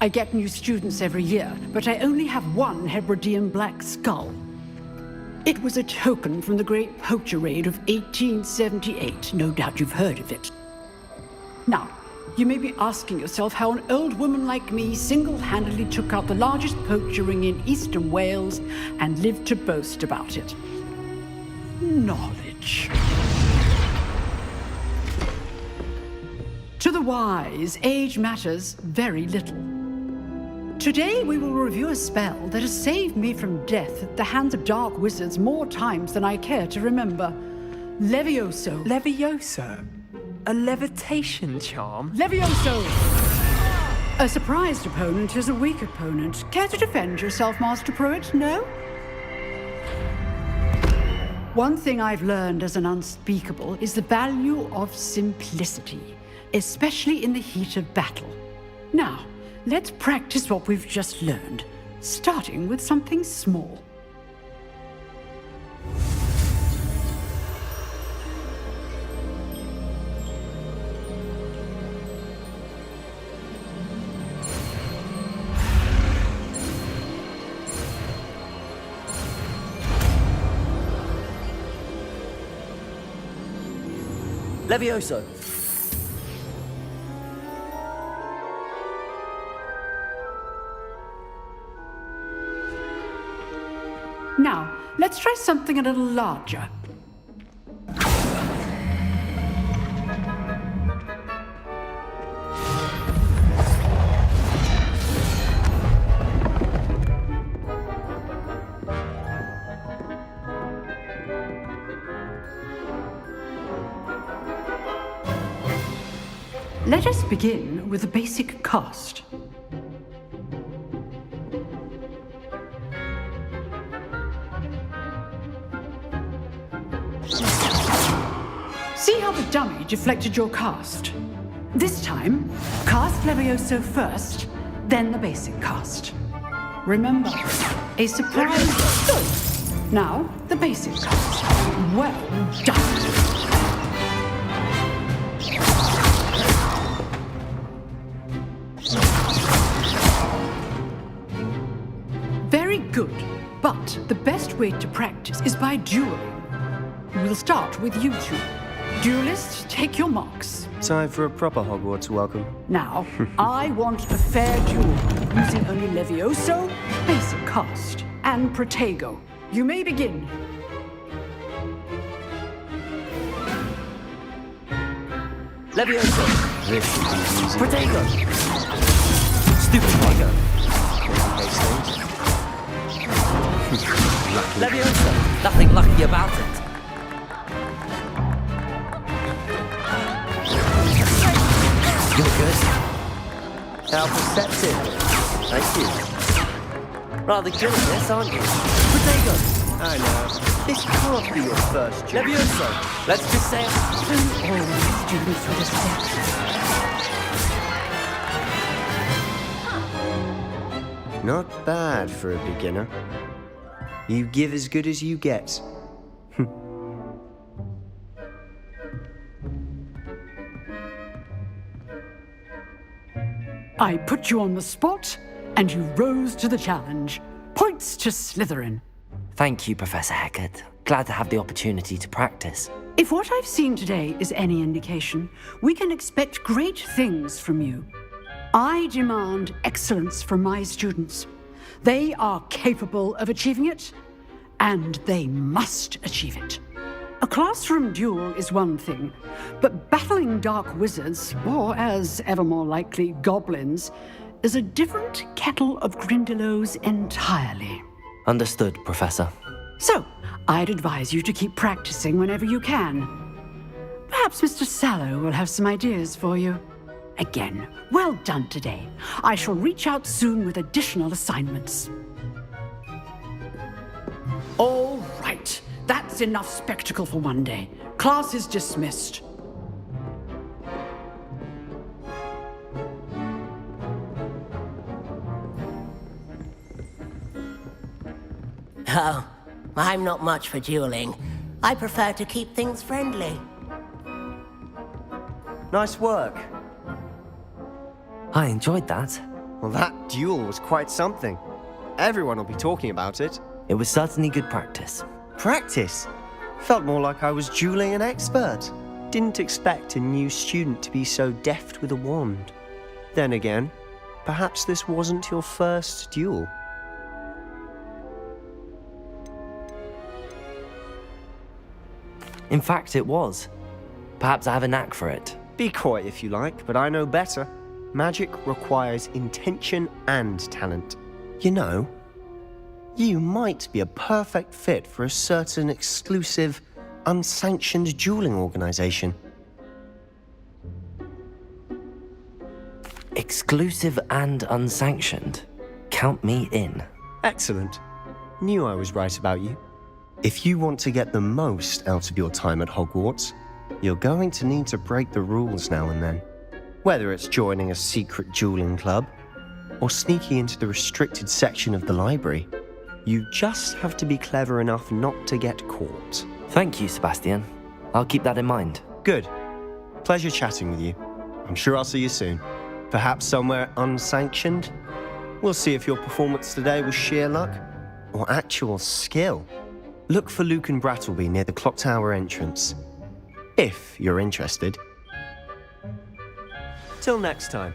I get new students every year, but I only have one Hebridean black skull. It was a token from the Great Poacher Raid of 1878. No doubt you've heard of it. Now, you may be asking yourself how an old woman like me single-handedly took out the largest poacher ring in eastern Wales and lived to boast about it. Knowledge. To the wise, age matters very little. Today we will review a spell that has saved me from death at the hands of dark wizards more times than I care to remember. Levioso. Levioso? A levitation charm? Levioso! A surprised opponent is a weak opponent. Care to defend yourself, Master Pruitt? No? One thing I've learned as an unspeakable is the value of simplicity. especially in the heat of battle. Now, let's practice what we've just learned, starting with something small. Levioso! Now, let's try something a little larger. Let us begin with the basic cast. See how the dummy deflected your cast? This time, cast Levioso first, then the basic cast. Remember, a surprise. Good. Now, the basic cast. Well done. Very good, but the best way to practice is by dueling. We'll start with you two. Duelists, take your marks. Time for a proper Hogwarts welcome. Now, I want a fair duel, using only Levioso, basic cast, and Protego. You may begin. Levioso! This should be easy. Protego! Stupid Protego! Leviosa! Nothing lucky about it. You're good. How perceptive. Thank you. Rather good at this, aren't you? Protego! I know. This can't be your first job. Leviosa! Let's just say All the students would accept. Not bad for a beginner. You give as good as you get. I put you on the spot, and you rose to the challenge. Points to Slytherin. Thank you, Professor Hecat. Glad to have the opportunity to practice. If what I've seen today is any indication, we can expect great things from you. I demand excellence from my students. They are capable of achieving it, and they must achieve it. A classroom duel is one thing, but battling dark wizards, or as ever more likely, goblins, is a different kettle of Grindylows entirely. Understood, Professor. So, I'd advise you to keep practicing whenever you can. Perhaps Mr. Sallow will have some ideas for you. Again, well done today. I shall reach out soon with additional assignments. All right. That's enough spectacle for one day. Class is dismissed. Oh, I'm not much for dueling. I prefer to keep things friendly. Nice work. I enjoyed that. Well, that duel was quite something. Everyone will be talking about it. It was certainly good practice. Practice? Felt more like I was dueling an expert. Didn't expect a new student to be so deft with a wand. Then again, perhaps this wasn't your first duel. In fact, it was. Perhaps I have a knack for it. Be coy if you like, but I know better. Magic requires intention and talent. You know, you might be a perfect fit for a certain exclusive, unsanctioned dueling organization. Exclusive and unsanctioned? Count me in. Excellent. Knew I was right about you. If you want to get the most out of your time at Hogwarts, you're going to need to break the rules now and then. Whether it's joining a secret dueling club or sneaking into the restricted section of the library, you just have to be clever enough not to get caught. Thank you, Sebastian. I'll keep that in mind. Good. Pleasure chatting with you. I'm sure I'll see you soon. Perhaps somewhere unsanctioned? We'll see if your performance today was sheer luck or actual skill. Look for Luke and Brattleby near the clock tower entrance, if you're interested. Till next time.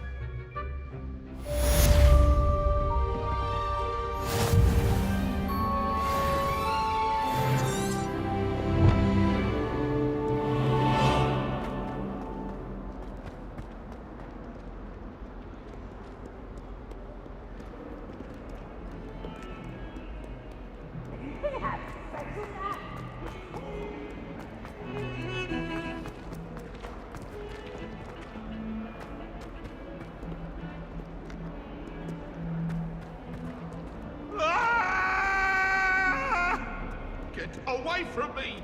Get away from me!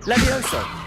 Levioso!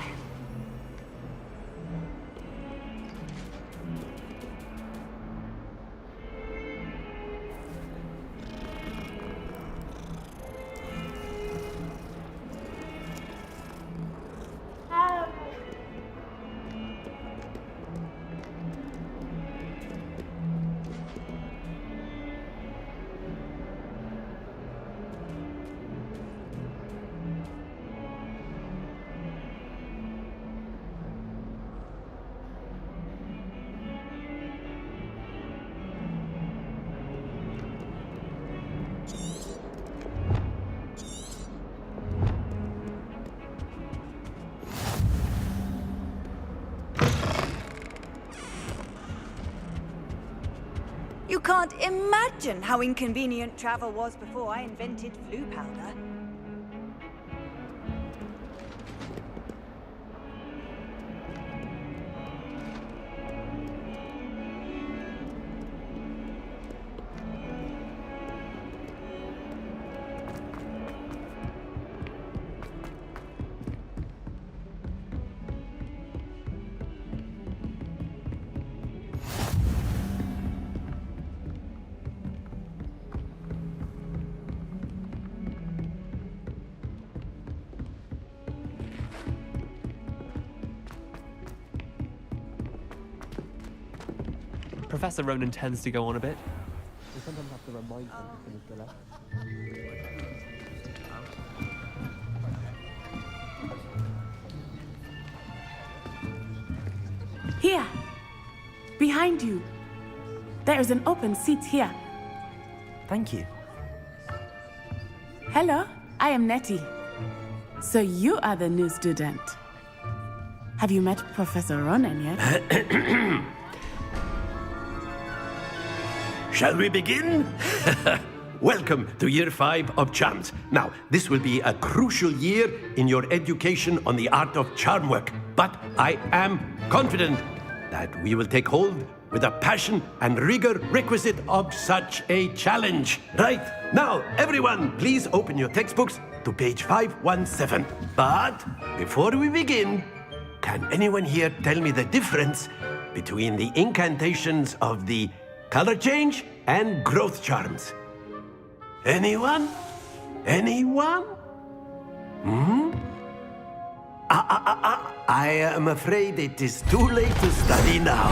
You can't imagine how inconvenient travel was before I invented flu powder. Professor Ronan tends to go on a bit. We sometimes have to remind him to finish the lesson. Here! Behind you! There is an open seat here. Thank you. Hello, I am Nettie. So you are the new student. Have you met Professor Ronan yet? Shall we begin? Welcome to Year 5 of Charms. Now, this will be a crucial year in your education on the art of charm work, but I am confident that we will take hold with the passion and rigor requisite of such a challenge. Right, now, everyone, please open your textbooks to page 517. But before we begin, can anyone here tell me the difference between the incantations of the color change and growth charms? Anyone? Anyone? I am afraid it is too late to study now.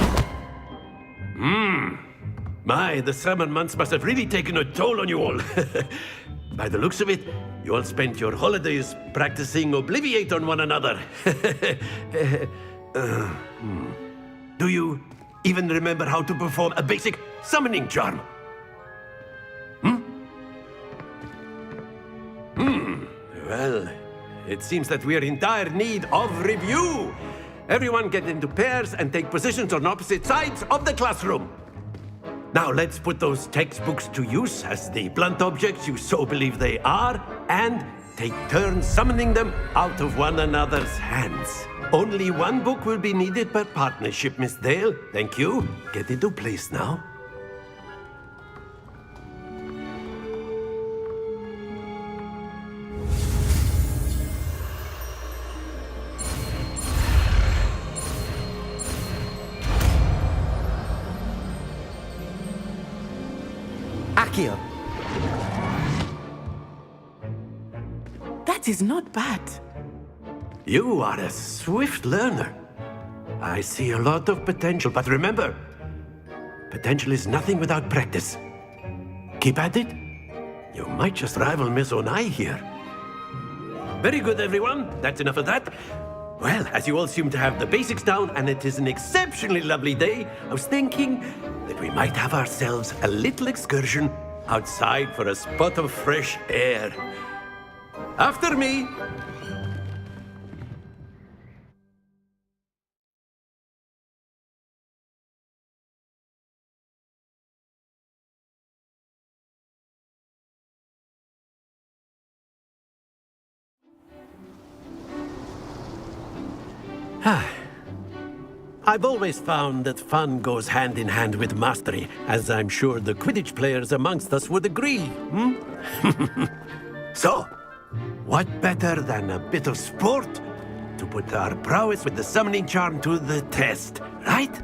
My, the summer months must have really taken a toll on you all. By the looks of it, you all spent your holidays practicing Obliviate on one another. Do you even remember how to perform a basic summoning charm? Well, it seems that we are in dire need of review. Everyone get into pairs and take positions on opposite sides of the classroom. Now let's put those textbooks to use as the blunt objects you so believe they are, and take turns summoning them out of one another's hands. Only one book will be needed per partnership, Miss Dale. Thank you. Get into place now. Accio! That is not bad. You are a swift learner. I see a lot of potential, but remember, potential is nothing without practice. Keep at it. You might just rival Miss Onai here. Very good, everyone. That's enough of that. Well, as you all seem to have the basics down, and it is an exceptionally lovely day, I was thinking that we might have ourselves a little excursion outside for a spot of fresh air. After me. I've always found that fun goes hand in hand with mastery, as I'm sure the Quidditch players amongst us would agree. So, what better than a bit of sport to put our prowess with the summoning charm to the test, right?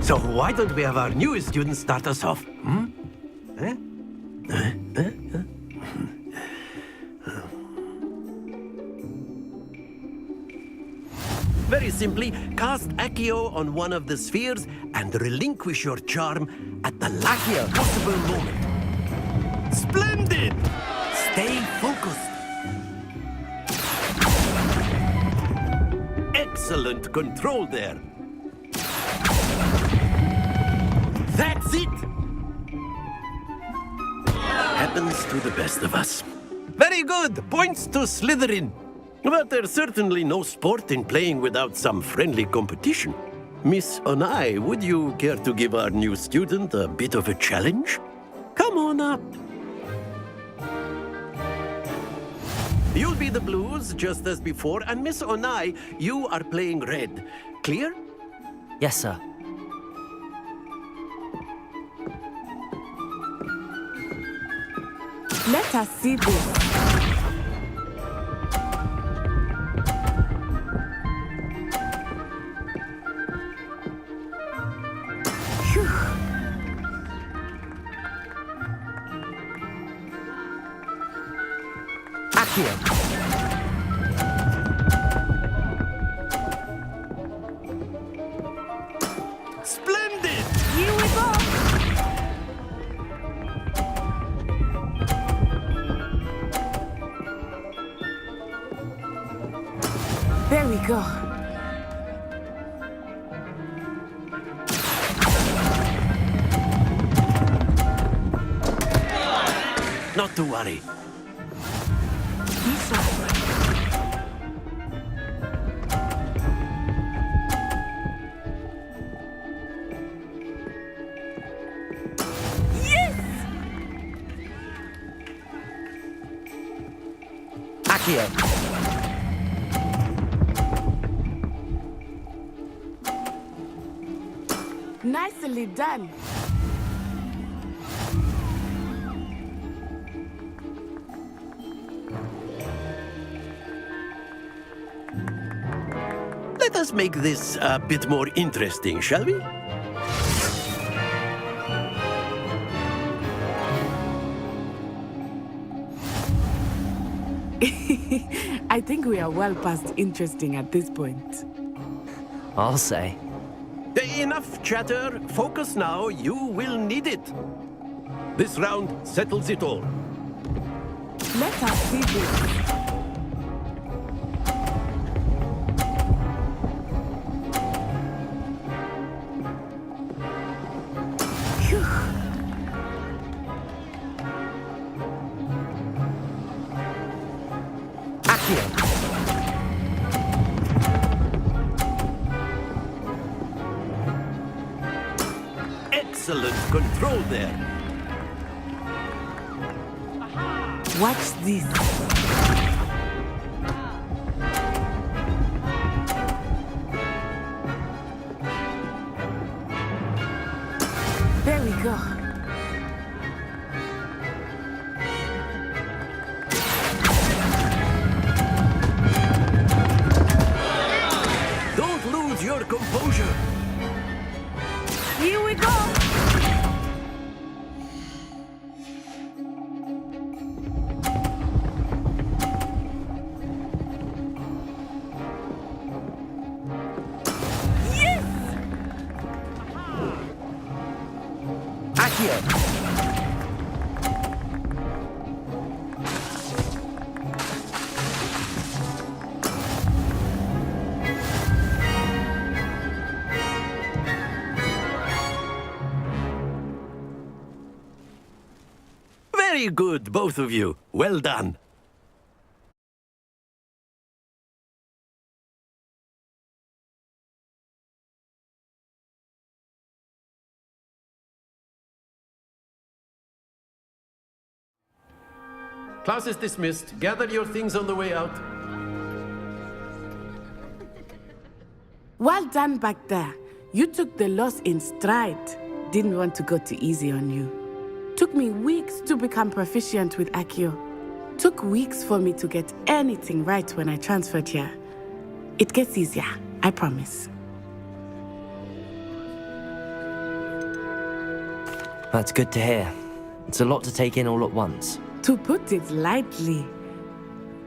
So why don't we have our newest student start us off? Very simply, cast Accio on one of the spheres and relinquish your charm at the last possible moment. Splendid! Stay focused. Excellent control there. That's it! Happens to the best of us. Very good! Points to Slytherin. But there's certainly no sport in playing without some friendly competition. Miss Onai, would you care to give our new student a bit of a challenge? Come on up. You'll be the blues, just as before, and Miss Onai, you are playing red. Clear? Yes, sir. Let us see this. Accio! Splendid! Here we go! There we go. Not to worry. Accio! Nicely done. Let us make this a bit more interesting, shall we? I think we are well past interesting at this point. I'll say. Enough chatter. Focus now. You will need it. This round settles it all. Let us see this. Excellent control there. Watch this. There we go. Don't lose your composure. Here we go. Very good, both of you. Well done. Class is dismissed. Gather your things on the way out. Well done back there. You took the loss in stride. Didn't want to go too easy on you. Took me weeks to become proficient with Accio. Took weeks for me to get anything right when I transferred here. It gets easier, I promise. That's good to hear. It's a lot to take in all at once. To put it lightly,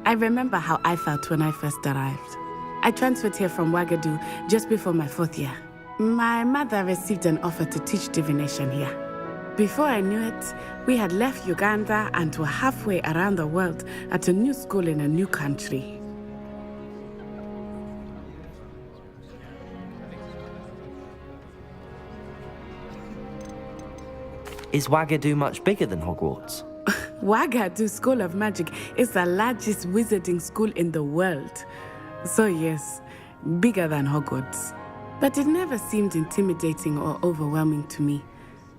I remember how I felt when I first arrived. I transferred here from Wagadu just before my 4th year. My mother received an offer to teach divination here. Before I knew it, we had left Uganda and were halfway around the world at a new school in a new country. Is Wagadu much bigger than Hogwarts? Wagadu School of Magic is the largest wizarding school in the world. So yes, bigger than Hogwarts. But it never seemed intimidating or overwhelming to me.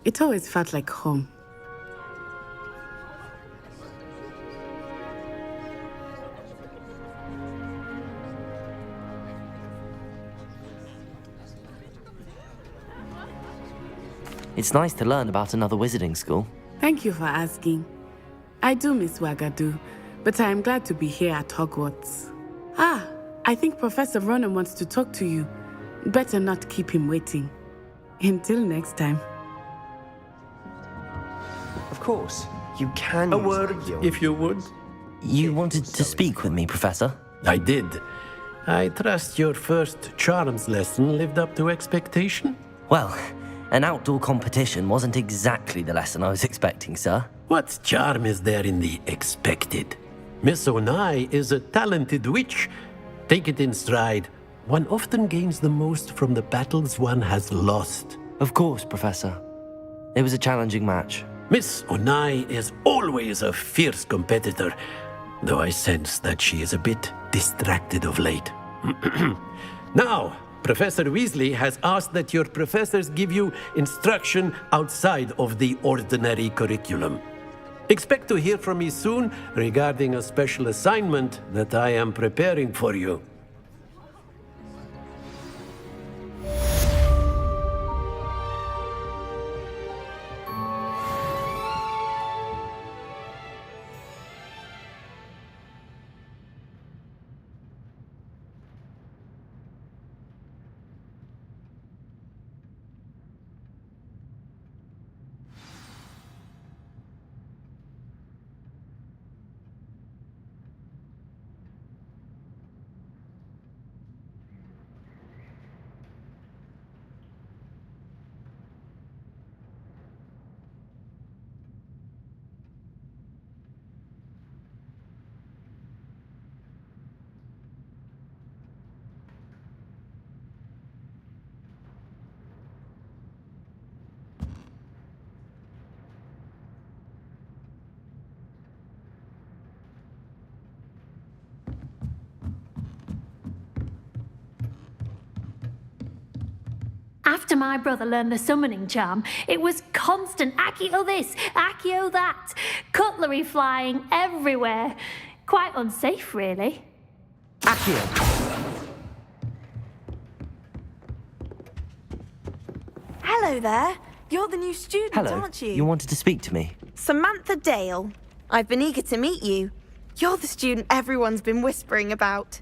It always felt like home. It's nice to learn about another wizarding school. Thank you for asking. I do miss Wagadu, but I am glad to be here at Hogwarts. Ah, I think Professor Ronan wants to talk to you. Better not keep him waiting. Until next time. Of course, you can. A word, if you would. You wanted to speak with me, Professor? I did. I trust your first charms lesson lived up to expectation? Well, an outdoor competition wasn't exactly the lesson I was expecting, sir. What charm is there in the expected? Miss Onai is a talented witch. Take it in stride. One often gains the most from the battles one has lost. Of course, Professor. It was a challenging match. Miss Onai is always a fierce competitor, though I sense that she is a bit distracted of late. Now, Professor Weasley has asked that your professors give you instruction outside of the ordinary curriculum. Expect to hear from me soon regarding a special assignment that I am preparing for you. After my brother learned the summoning charm, it was constant Accio this, Accio that, cutlery flying everywhere. Quite unsafe, really. Accio! Hello there. You're the new student, Hello. aren't you? You wanted to speak to me? Samantha Dale. I've been eager to meet you. You're the student everyone's been whispering about.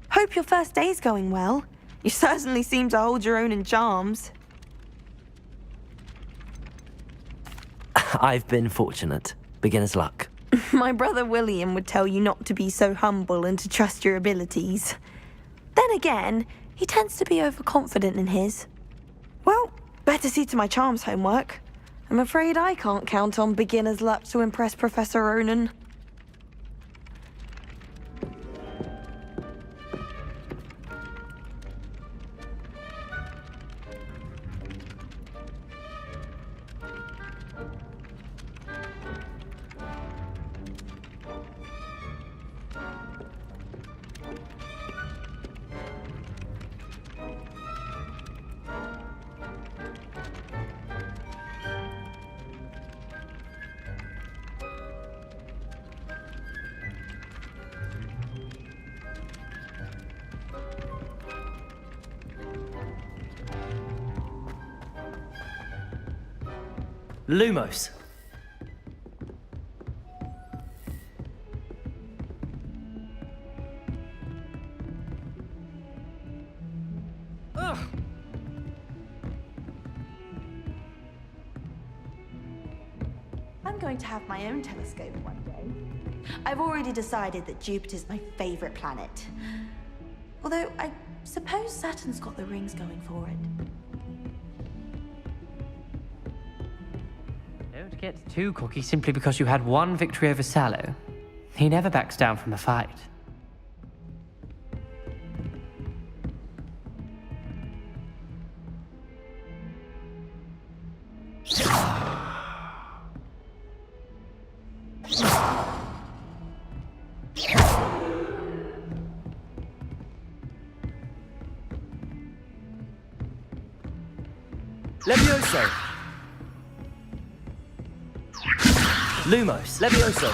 Hope your first day's going well. You certainly seem to hold your own in charms. I've been fortunate. Beginner's luck. My brother William would tell you not to be so humble and to trust your abilities. Then again, he tends to be overconfident in his. Well, better see to my charms homework. I'm afraid I can't count on beginner's luck to impress Professor Ronan. Lumos. I'm going to have my own telescope one day. I've already decided that Jupiter's my favorite planet. Although, I suppose Saturn's got the rings going for it. Don't get too cocky simply because you had one victory over Sallow. He never backs down from a fight. Levioso! Lumos, Levioso!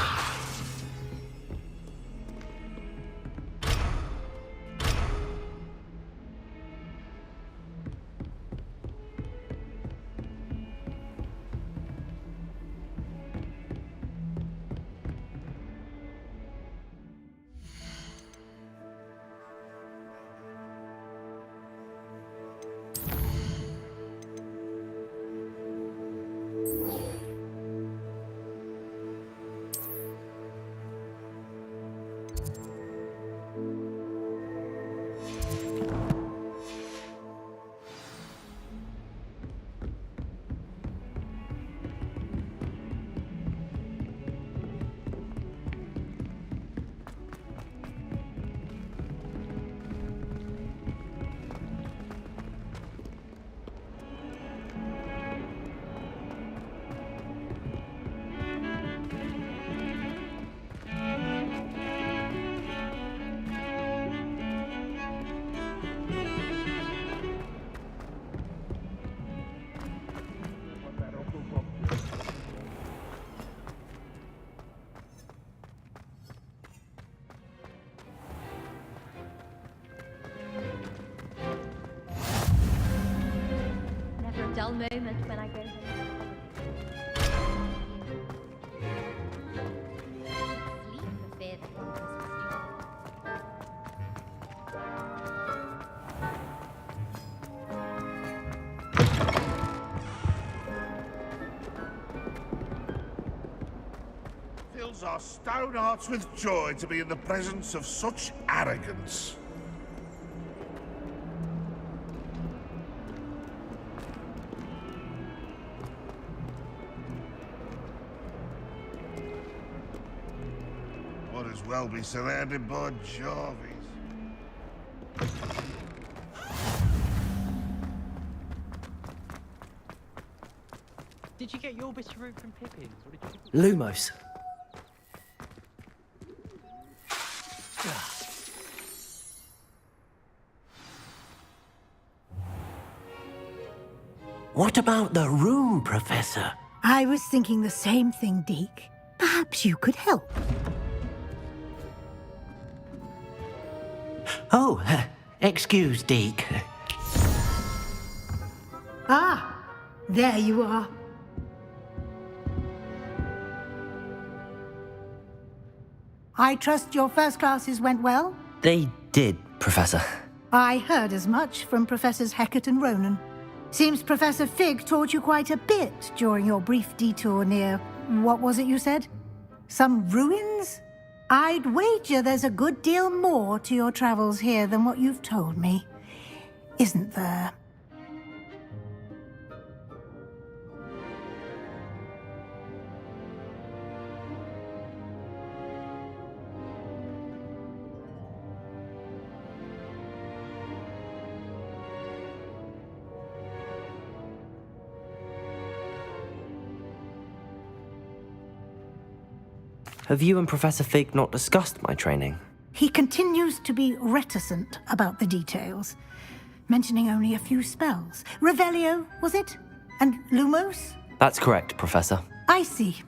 Never a dull moment when I go home. Sleep for fear that one of us will sleep. Fills our stone hearts with joy to be in the presence of such arrogance. Might as well be surrounded by Jarvis. Did you get your bit of root from Pippins? Or did you... Lumos. What about the room, Professor? I was thinking the same thing, Deke. Perhaps you could help. Oh, excuse, Deke. Ah, there you are. I trust your first classes went well? They did, Professor. I heard as much from Professors Hecat and Ronan. Seems Professor Fig taught you quite a bit during your brief detour near... what was it you said? Some ruins? I'd wager there's a good deal more to your travels here than what you've told me. Isn't there? Have you and Professor Fig not discussed my training? He continues to be reticent about the details, mentioning only a few spells. Revelio, was it? And Lumos? That's correct, Professor. I see.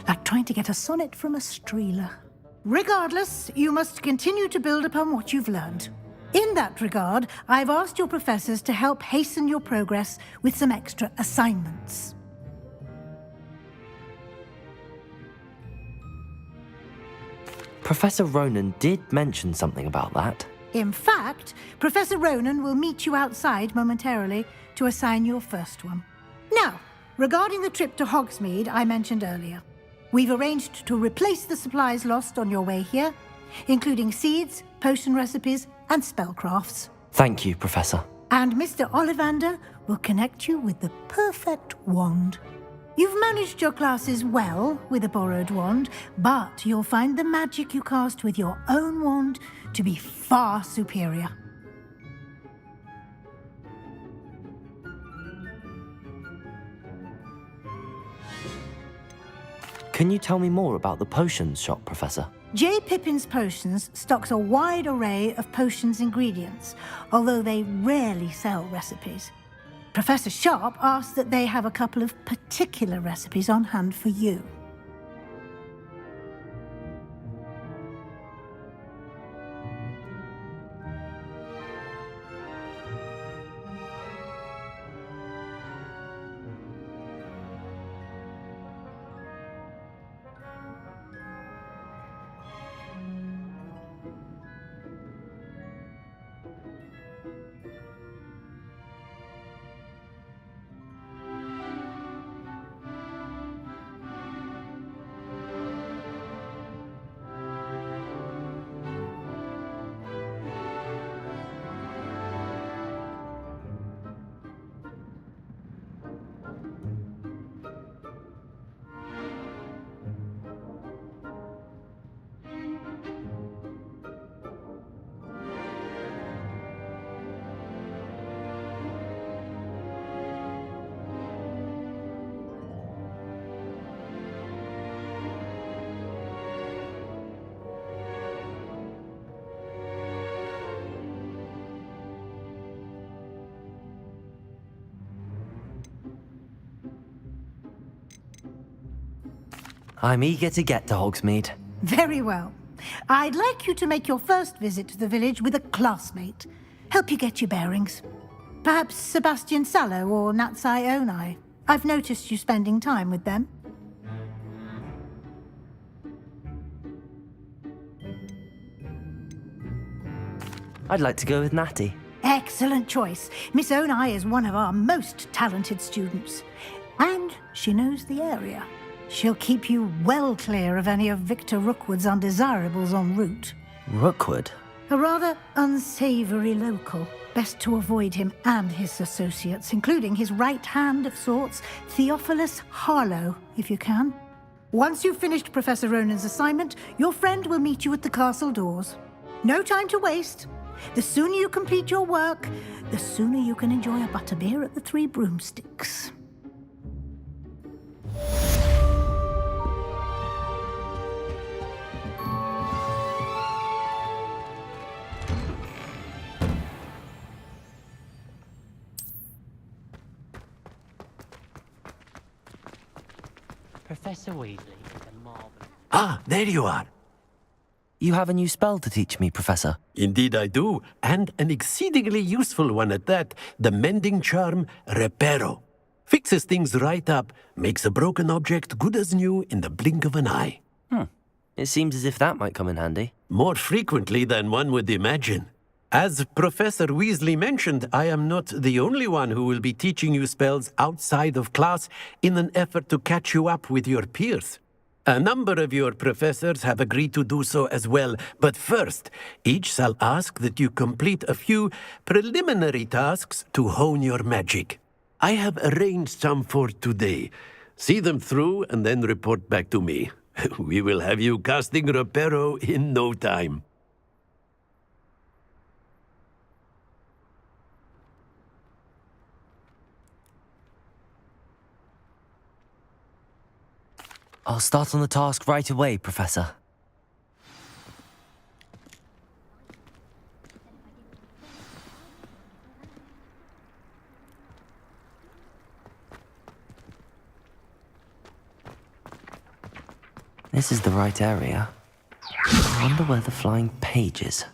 Like trying to get a sonnet from a streeler. Regardless, you must continue to build upon what you've learned. In that regard, I've asked your professors to help hasten your progress with some extra assignments. Professor Ronan did mention something about that. In fact, Professor Ronan will meet you outside momentarily to assign your first one. Now, regarding the trip to Hogsmeade I mentioned earlier, we've arranged to replace the supplies lost on your way here, including seeds, potion recipes, and spellcrafts. Thank you, Professor. And Mr. Ollivander will connect you with the perfect wand. You've managed your classes well with a borrowed wand, but you'll find the magic you cast with your own wand to be far superior. Can you tell me more about the potions shop, Professor? J. Pippin's Potions stocks a wide array of potions ingredients, although they rarely sell recipes. Professor Sharp asks that they have a couple of particular recipes on hand for you. I'm eager to get to Hogsmeade. Very well. I'd like you to make your first visit to the village with a classmate. Help you get your bearings. Perhaps Sebastian Sallow or Natsai Onai. I've noticed you spending time with them. I'd like to go with Natty. Excellent choice. Miss Onai is one of our most talented students. And she knows the area. She'll keep you well clear of any of Victor Rookwood's undesirables en route. Rookwood? A rather unsavory local. Best to avoid him and his associates, including his right hand of sorts, Theophilus Harlow, if you can. Once you've finished Professor Ronan's assignment, your friend will meet you at the castle doors. No time to waste. The sooner you complete your work, the sooner you can enjoy a butterbeer at the Three Broomsticks. Professor Weasley is a marvelous... Ah, there you are. You have a new spell to teach me, Professor. Indeed I do, and an exceedingly useful one at that. The mending charm, Reparo. Fixes things right up, makes a broken object good as new in the blink of an eye. It seems as if that might come in handy. More frequently than one would imagine. As Professor Weasley mentioned, I am not the only one who will be teaching you spells outside of class in an effort to catch you up with your peers. A number of your professors have agreed to do so as well, but first, each shall ask that you complete a few preliminary tasks to hone your magic. I have arranged some for today. See them through and then report back to me. We will have you casting Reparo in no time. I'll start on the task right away, Professor. This is the right area. I wonder where the flying page is.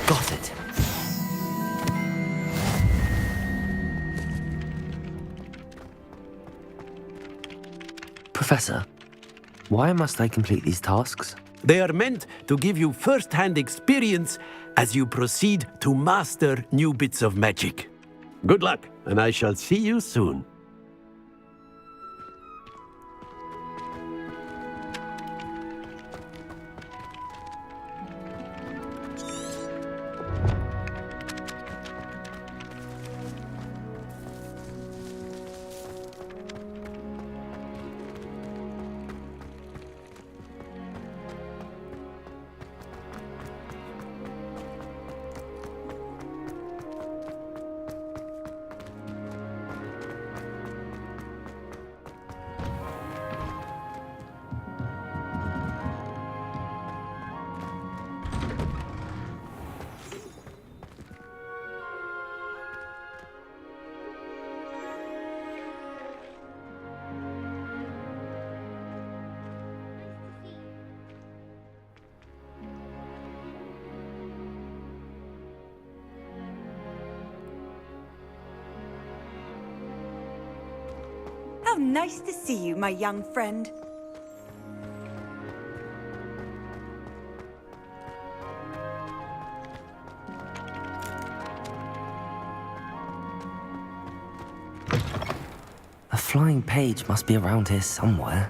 Got it. Professor, why must I complete these tasks? They are meant to give you first-hand experience as you proceed to master new bits of magic. Good luck, and I shall see you soon. How nice to see you, my young friend. A flying page must be around here somewhere.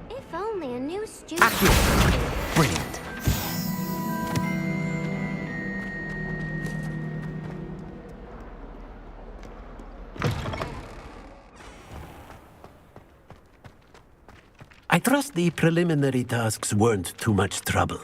If only a new student... Brilliant. I trust the preliminary tasks weren't too much trouble.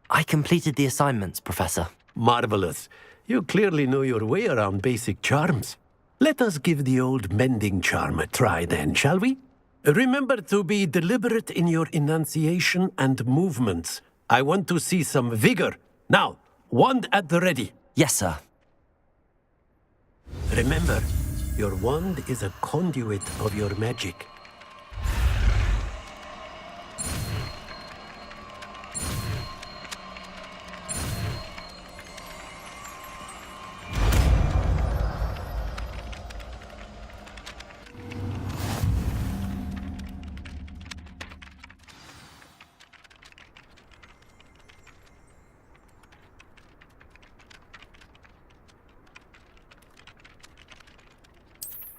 I completed the assignments, Professor. Marvelous. You clearly know your way around basic charms. Let us give the old mending charm a try then, shall we? Remember to be deliberate in your enunciation and movements. I want to see some vigor. Now, wand at the ready. Yes, sir. Remember, your wand is a conduit of your magic.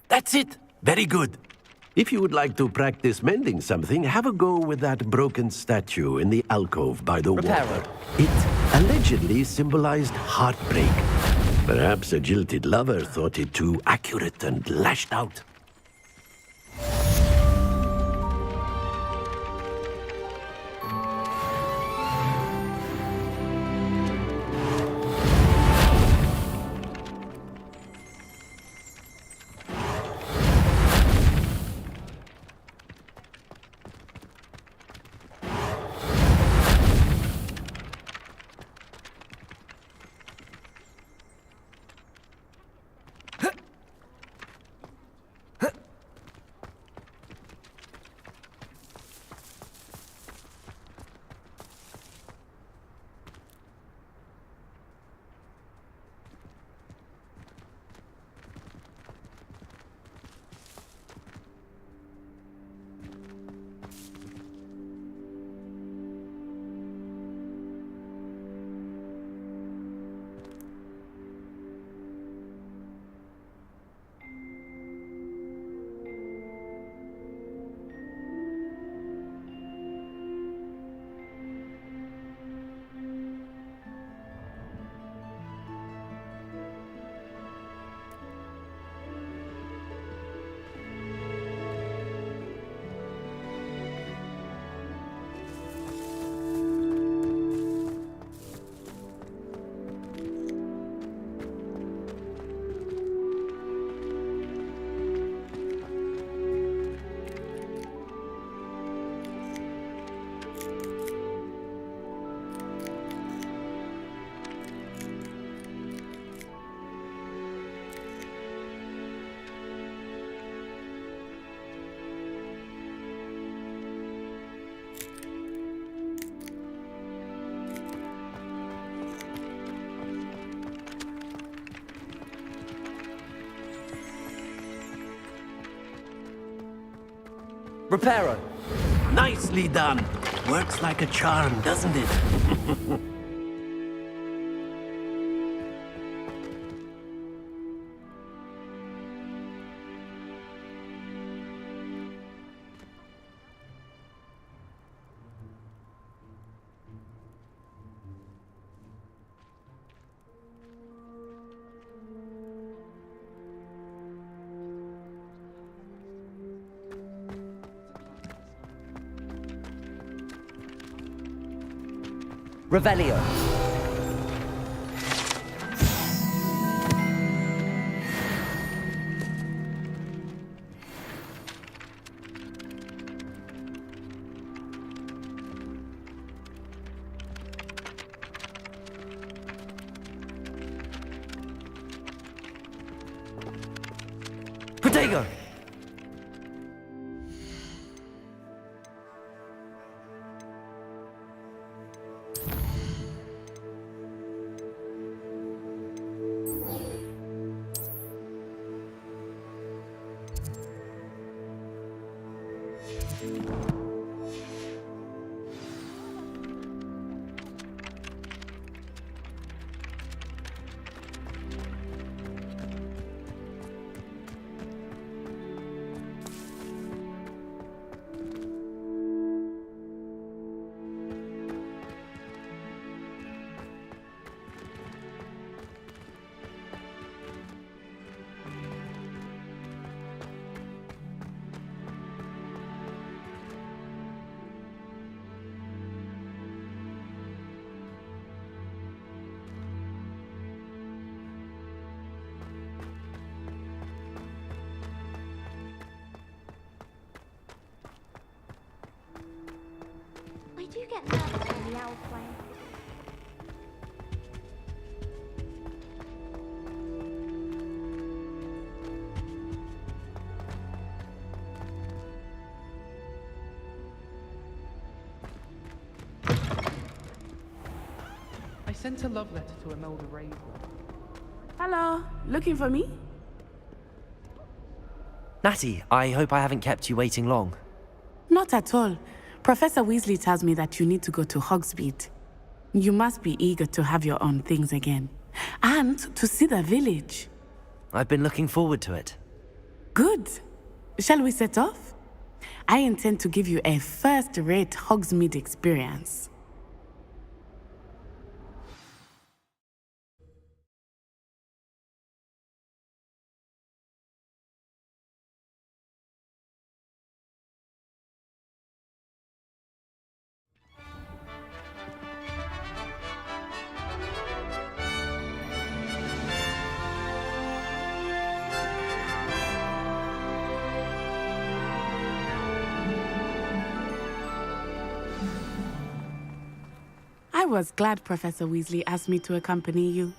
That's it! Very good. If you would like to practice mending something, have a go with that broken statue in the alcove by the water. It allegedly symbolized heartbreak. Perhaps a jilted lover thought it too accurate and lashed out. Reparo! Nicely done. Works like a charm, doesn't it? Revelio. Protego! I do get nervous when the owl play. I sent a love letter to Imelda Raven. Hello, looking for me? Natty, I hope I haven't kept you waiting long. Not at all. Professor Weasley tells me that you need to go to Hogsmeade. You must be eager to have your own things again. And to see the village. I've been looking forward to it. Good. Shall we set off? I intend to give you a first-rate Hogsmeade experience. was glad Professor Weasley asked me to accompany you.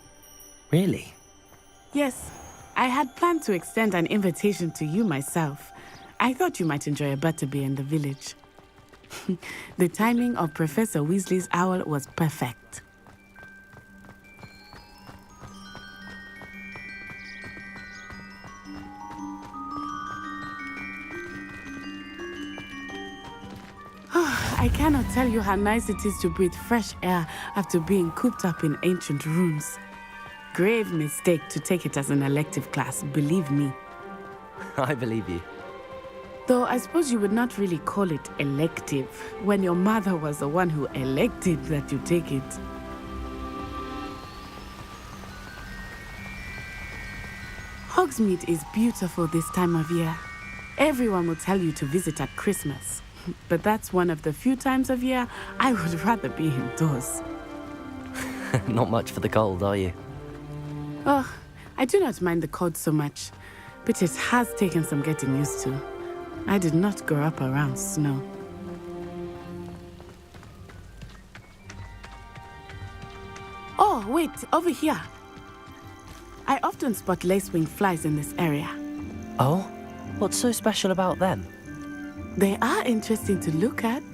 Really? Yes, I had planned to extend an invitation to you myself. I thought you might enjoy a butterbeer in the village. The timing of Professor Weasley's owl was perfect. I cannot tell you how nice it is to breathe fresh air after being cooped up in ancient rooms. Grave mistake to take it as an elective class, believe me. I believe you. Though I suppose you would not really call it elective when your mother was the one who elected that you take it. Hogsmeade is beautiful this time of year. Everyone will tell you to visit at Christmas. But that's one of the few times of year I would rather be indoors. Not much for the cold, are you? Oh, I do not mind the cold so much, but it has taken some getting used to. I did not grow up around snow. Oh, wait, over here. I often spot lacewing flies in this area. Oh? What's so special about them? They are interesting to look at,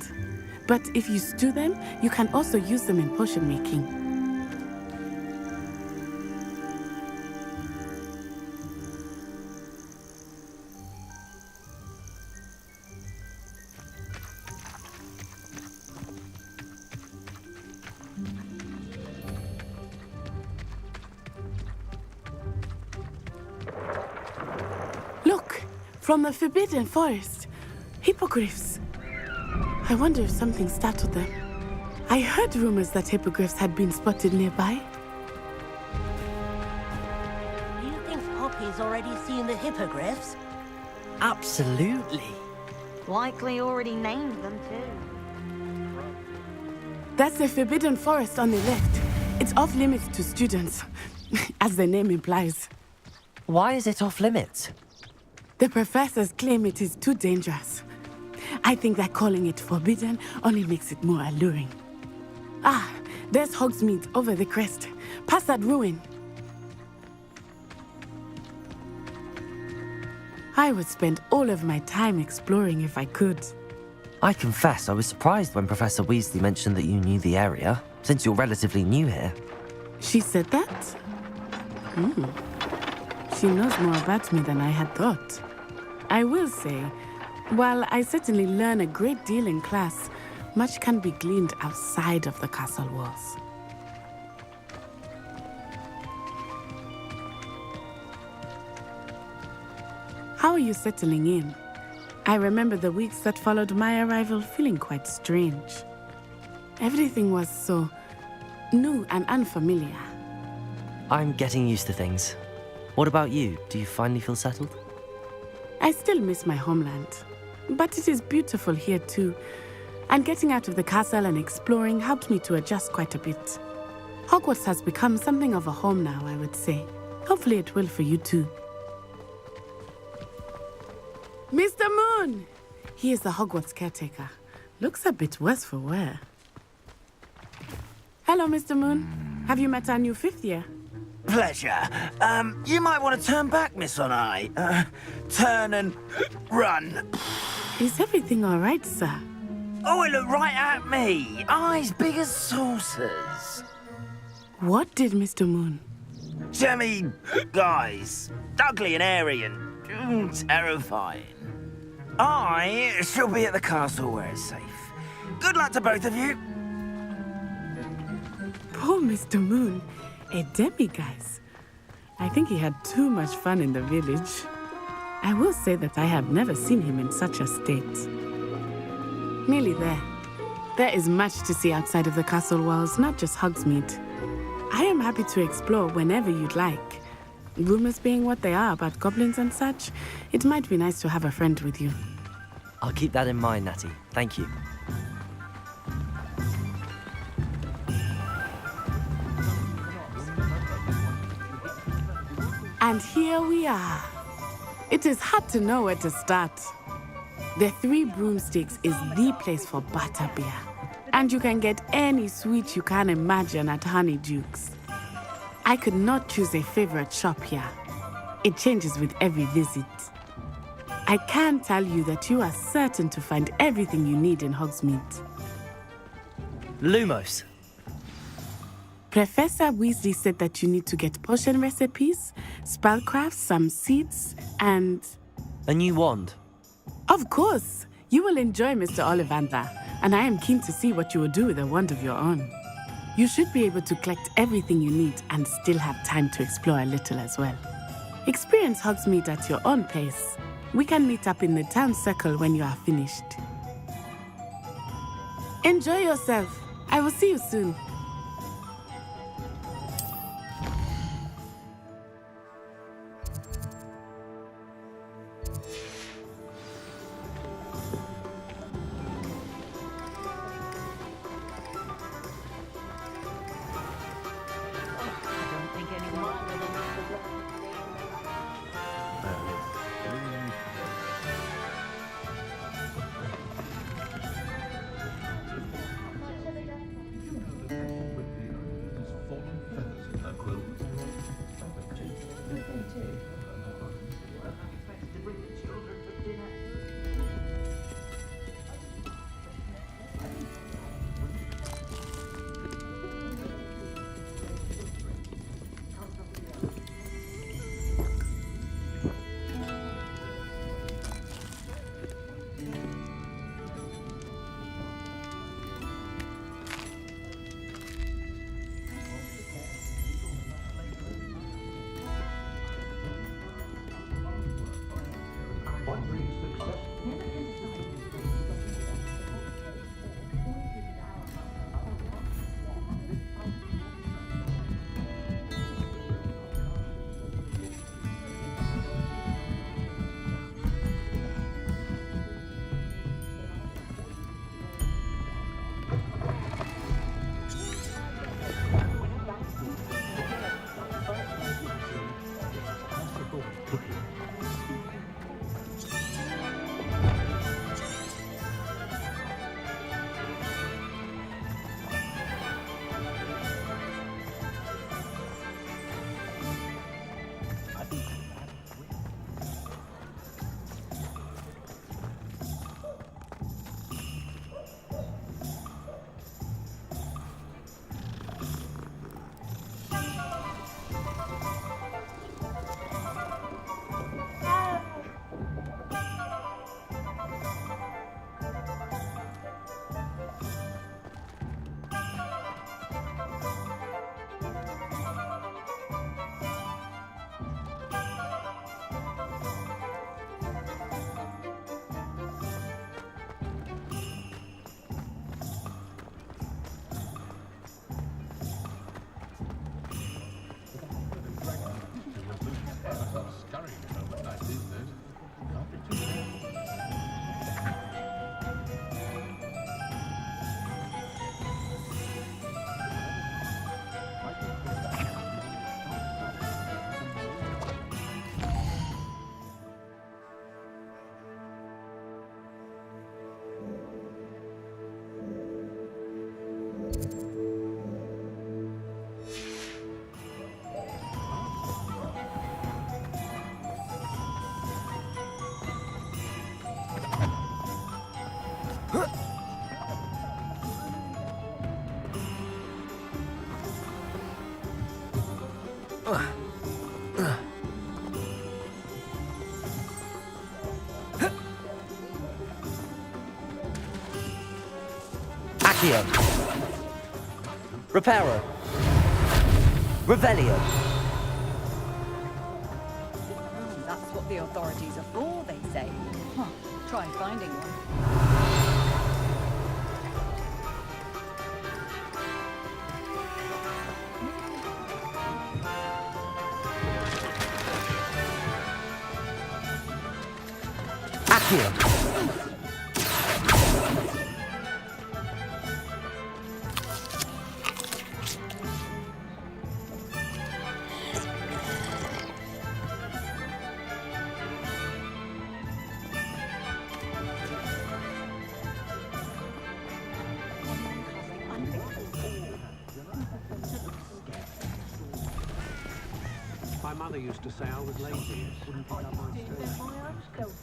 but if you stew them, you can also use them in potion making. Look, from the Forbidden Forest. Hippogriffs. I wonder if something startled them. I heard rumors that hippogriffs had been spotted nearby. Do you think Poppy's already seen the hippogriffs? Absolutely. Likely already named them too. That's the Forbidden Forest on the left. It's off limits to students, as the name implies. Why is it off limits? The professors claim it is too dangerous. I think that calling it forbidden only makes it more alluring. Ah, there's Hogsmeade over the crest. Past that ruin. I would spend all of my time exploring if I could. I confess I was surprised when Professor Weasley mentioned that you knew the area, since you're relatively new here. She said that? She knows more about me than I had thought. I will say, while I certainly learn a great deal in class, much can be gleaned outside of the castle walls. How are you settling in? I remember the weeks that followed my arrival feeling quite strange. Everything was so new and unfamiliar. I'm getting used to things. What about you? Do you finally feel settled? I still miss my homeland, but it is beautiful here too. And getting out of the castle and exploring helped me to adjust quite a bit. Hogwarts has become something of a home now, I would say. Hopefully it will for you too. Mr. Moon! He is the Hogwarts caretaker. Looks a bit worse for wear. Hello, Mr. Moon. Have you met our new fifth year? Pleasure. You might want to turn back, Miss On-Eye. Turn and run. Is everything all right, sir? Oh, it looked right at me. Eyes big as saucers. What did Mr. Moon? Jemmy, guys. Ugly and airy and terrifying. I shall be at the castle where it's safe. Good luck to both of you. Poor Mr. Moon. A demiguise. I think he had too much fun in the village. I will say that I have never seen him in such a state. Nearly there. There is much to see outside of the castle walls, not just Hogsmeade. I am happy to explore whenever you'd like. Rumors being what they are about goblins and such, it might be nice to have a friend with you. I'll keep that in mind, Natty. Thank you. And here we are. It is hard to know where to start. The Three Broomsticks is the place for butterbeer. And you can get any sweet you can imagine at Honeyduke's. I could not choose a favorite shop here. It changes with every visit. I can tell you that you are certain to find everything you need in Hogsmeade. Lumos. Professor Weasley said that you need to get potion recipes, spellcrafts, some seeds, and... A new wand. Of course! You will enjoy Mr. Ollivander, and I am keen to see what you will do with a wand of your own. You should be able to collect everything you need and still have time to explore a little as well. Experience Hogsmeade at your own pace. We can meet up in the town circle when you are finished. Enjoy yourself. I will see you soon. Accio. Reparo. Revelio. That's what the authorities are for, they say. Huh. Try finding one. Accio. My mother used to say I was lazy. Wouldn't pick up my stones.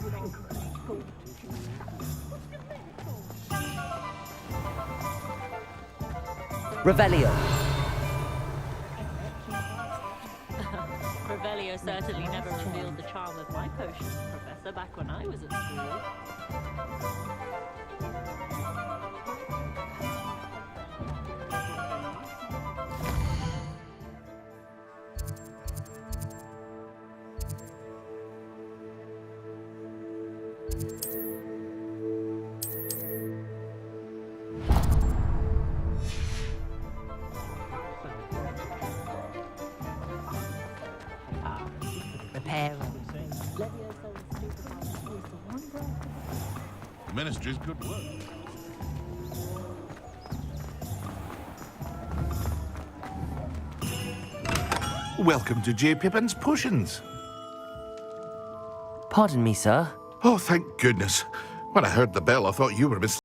Revelio. Revelio certainly never revealed the charm of my potions, Professor, back when I was at school. Repair. The Ministry's good work. Welcome to J. Pippin's Potions. Pardon me, sir. Oh, thank goodness. When I heard the bell, I thought you were Miss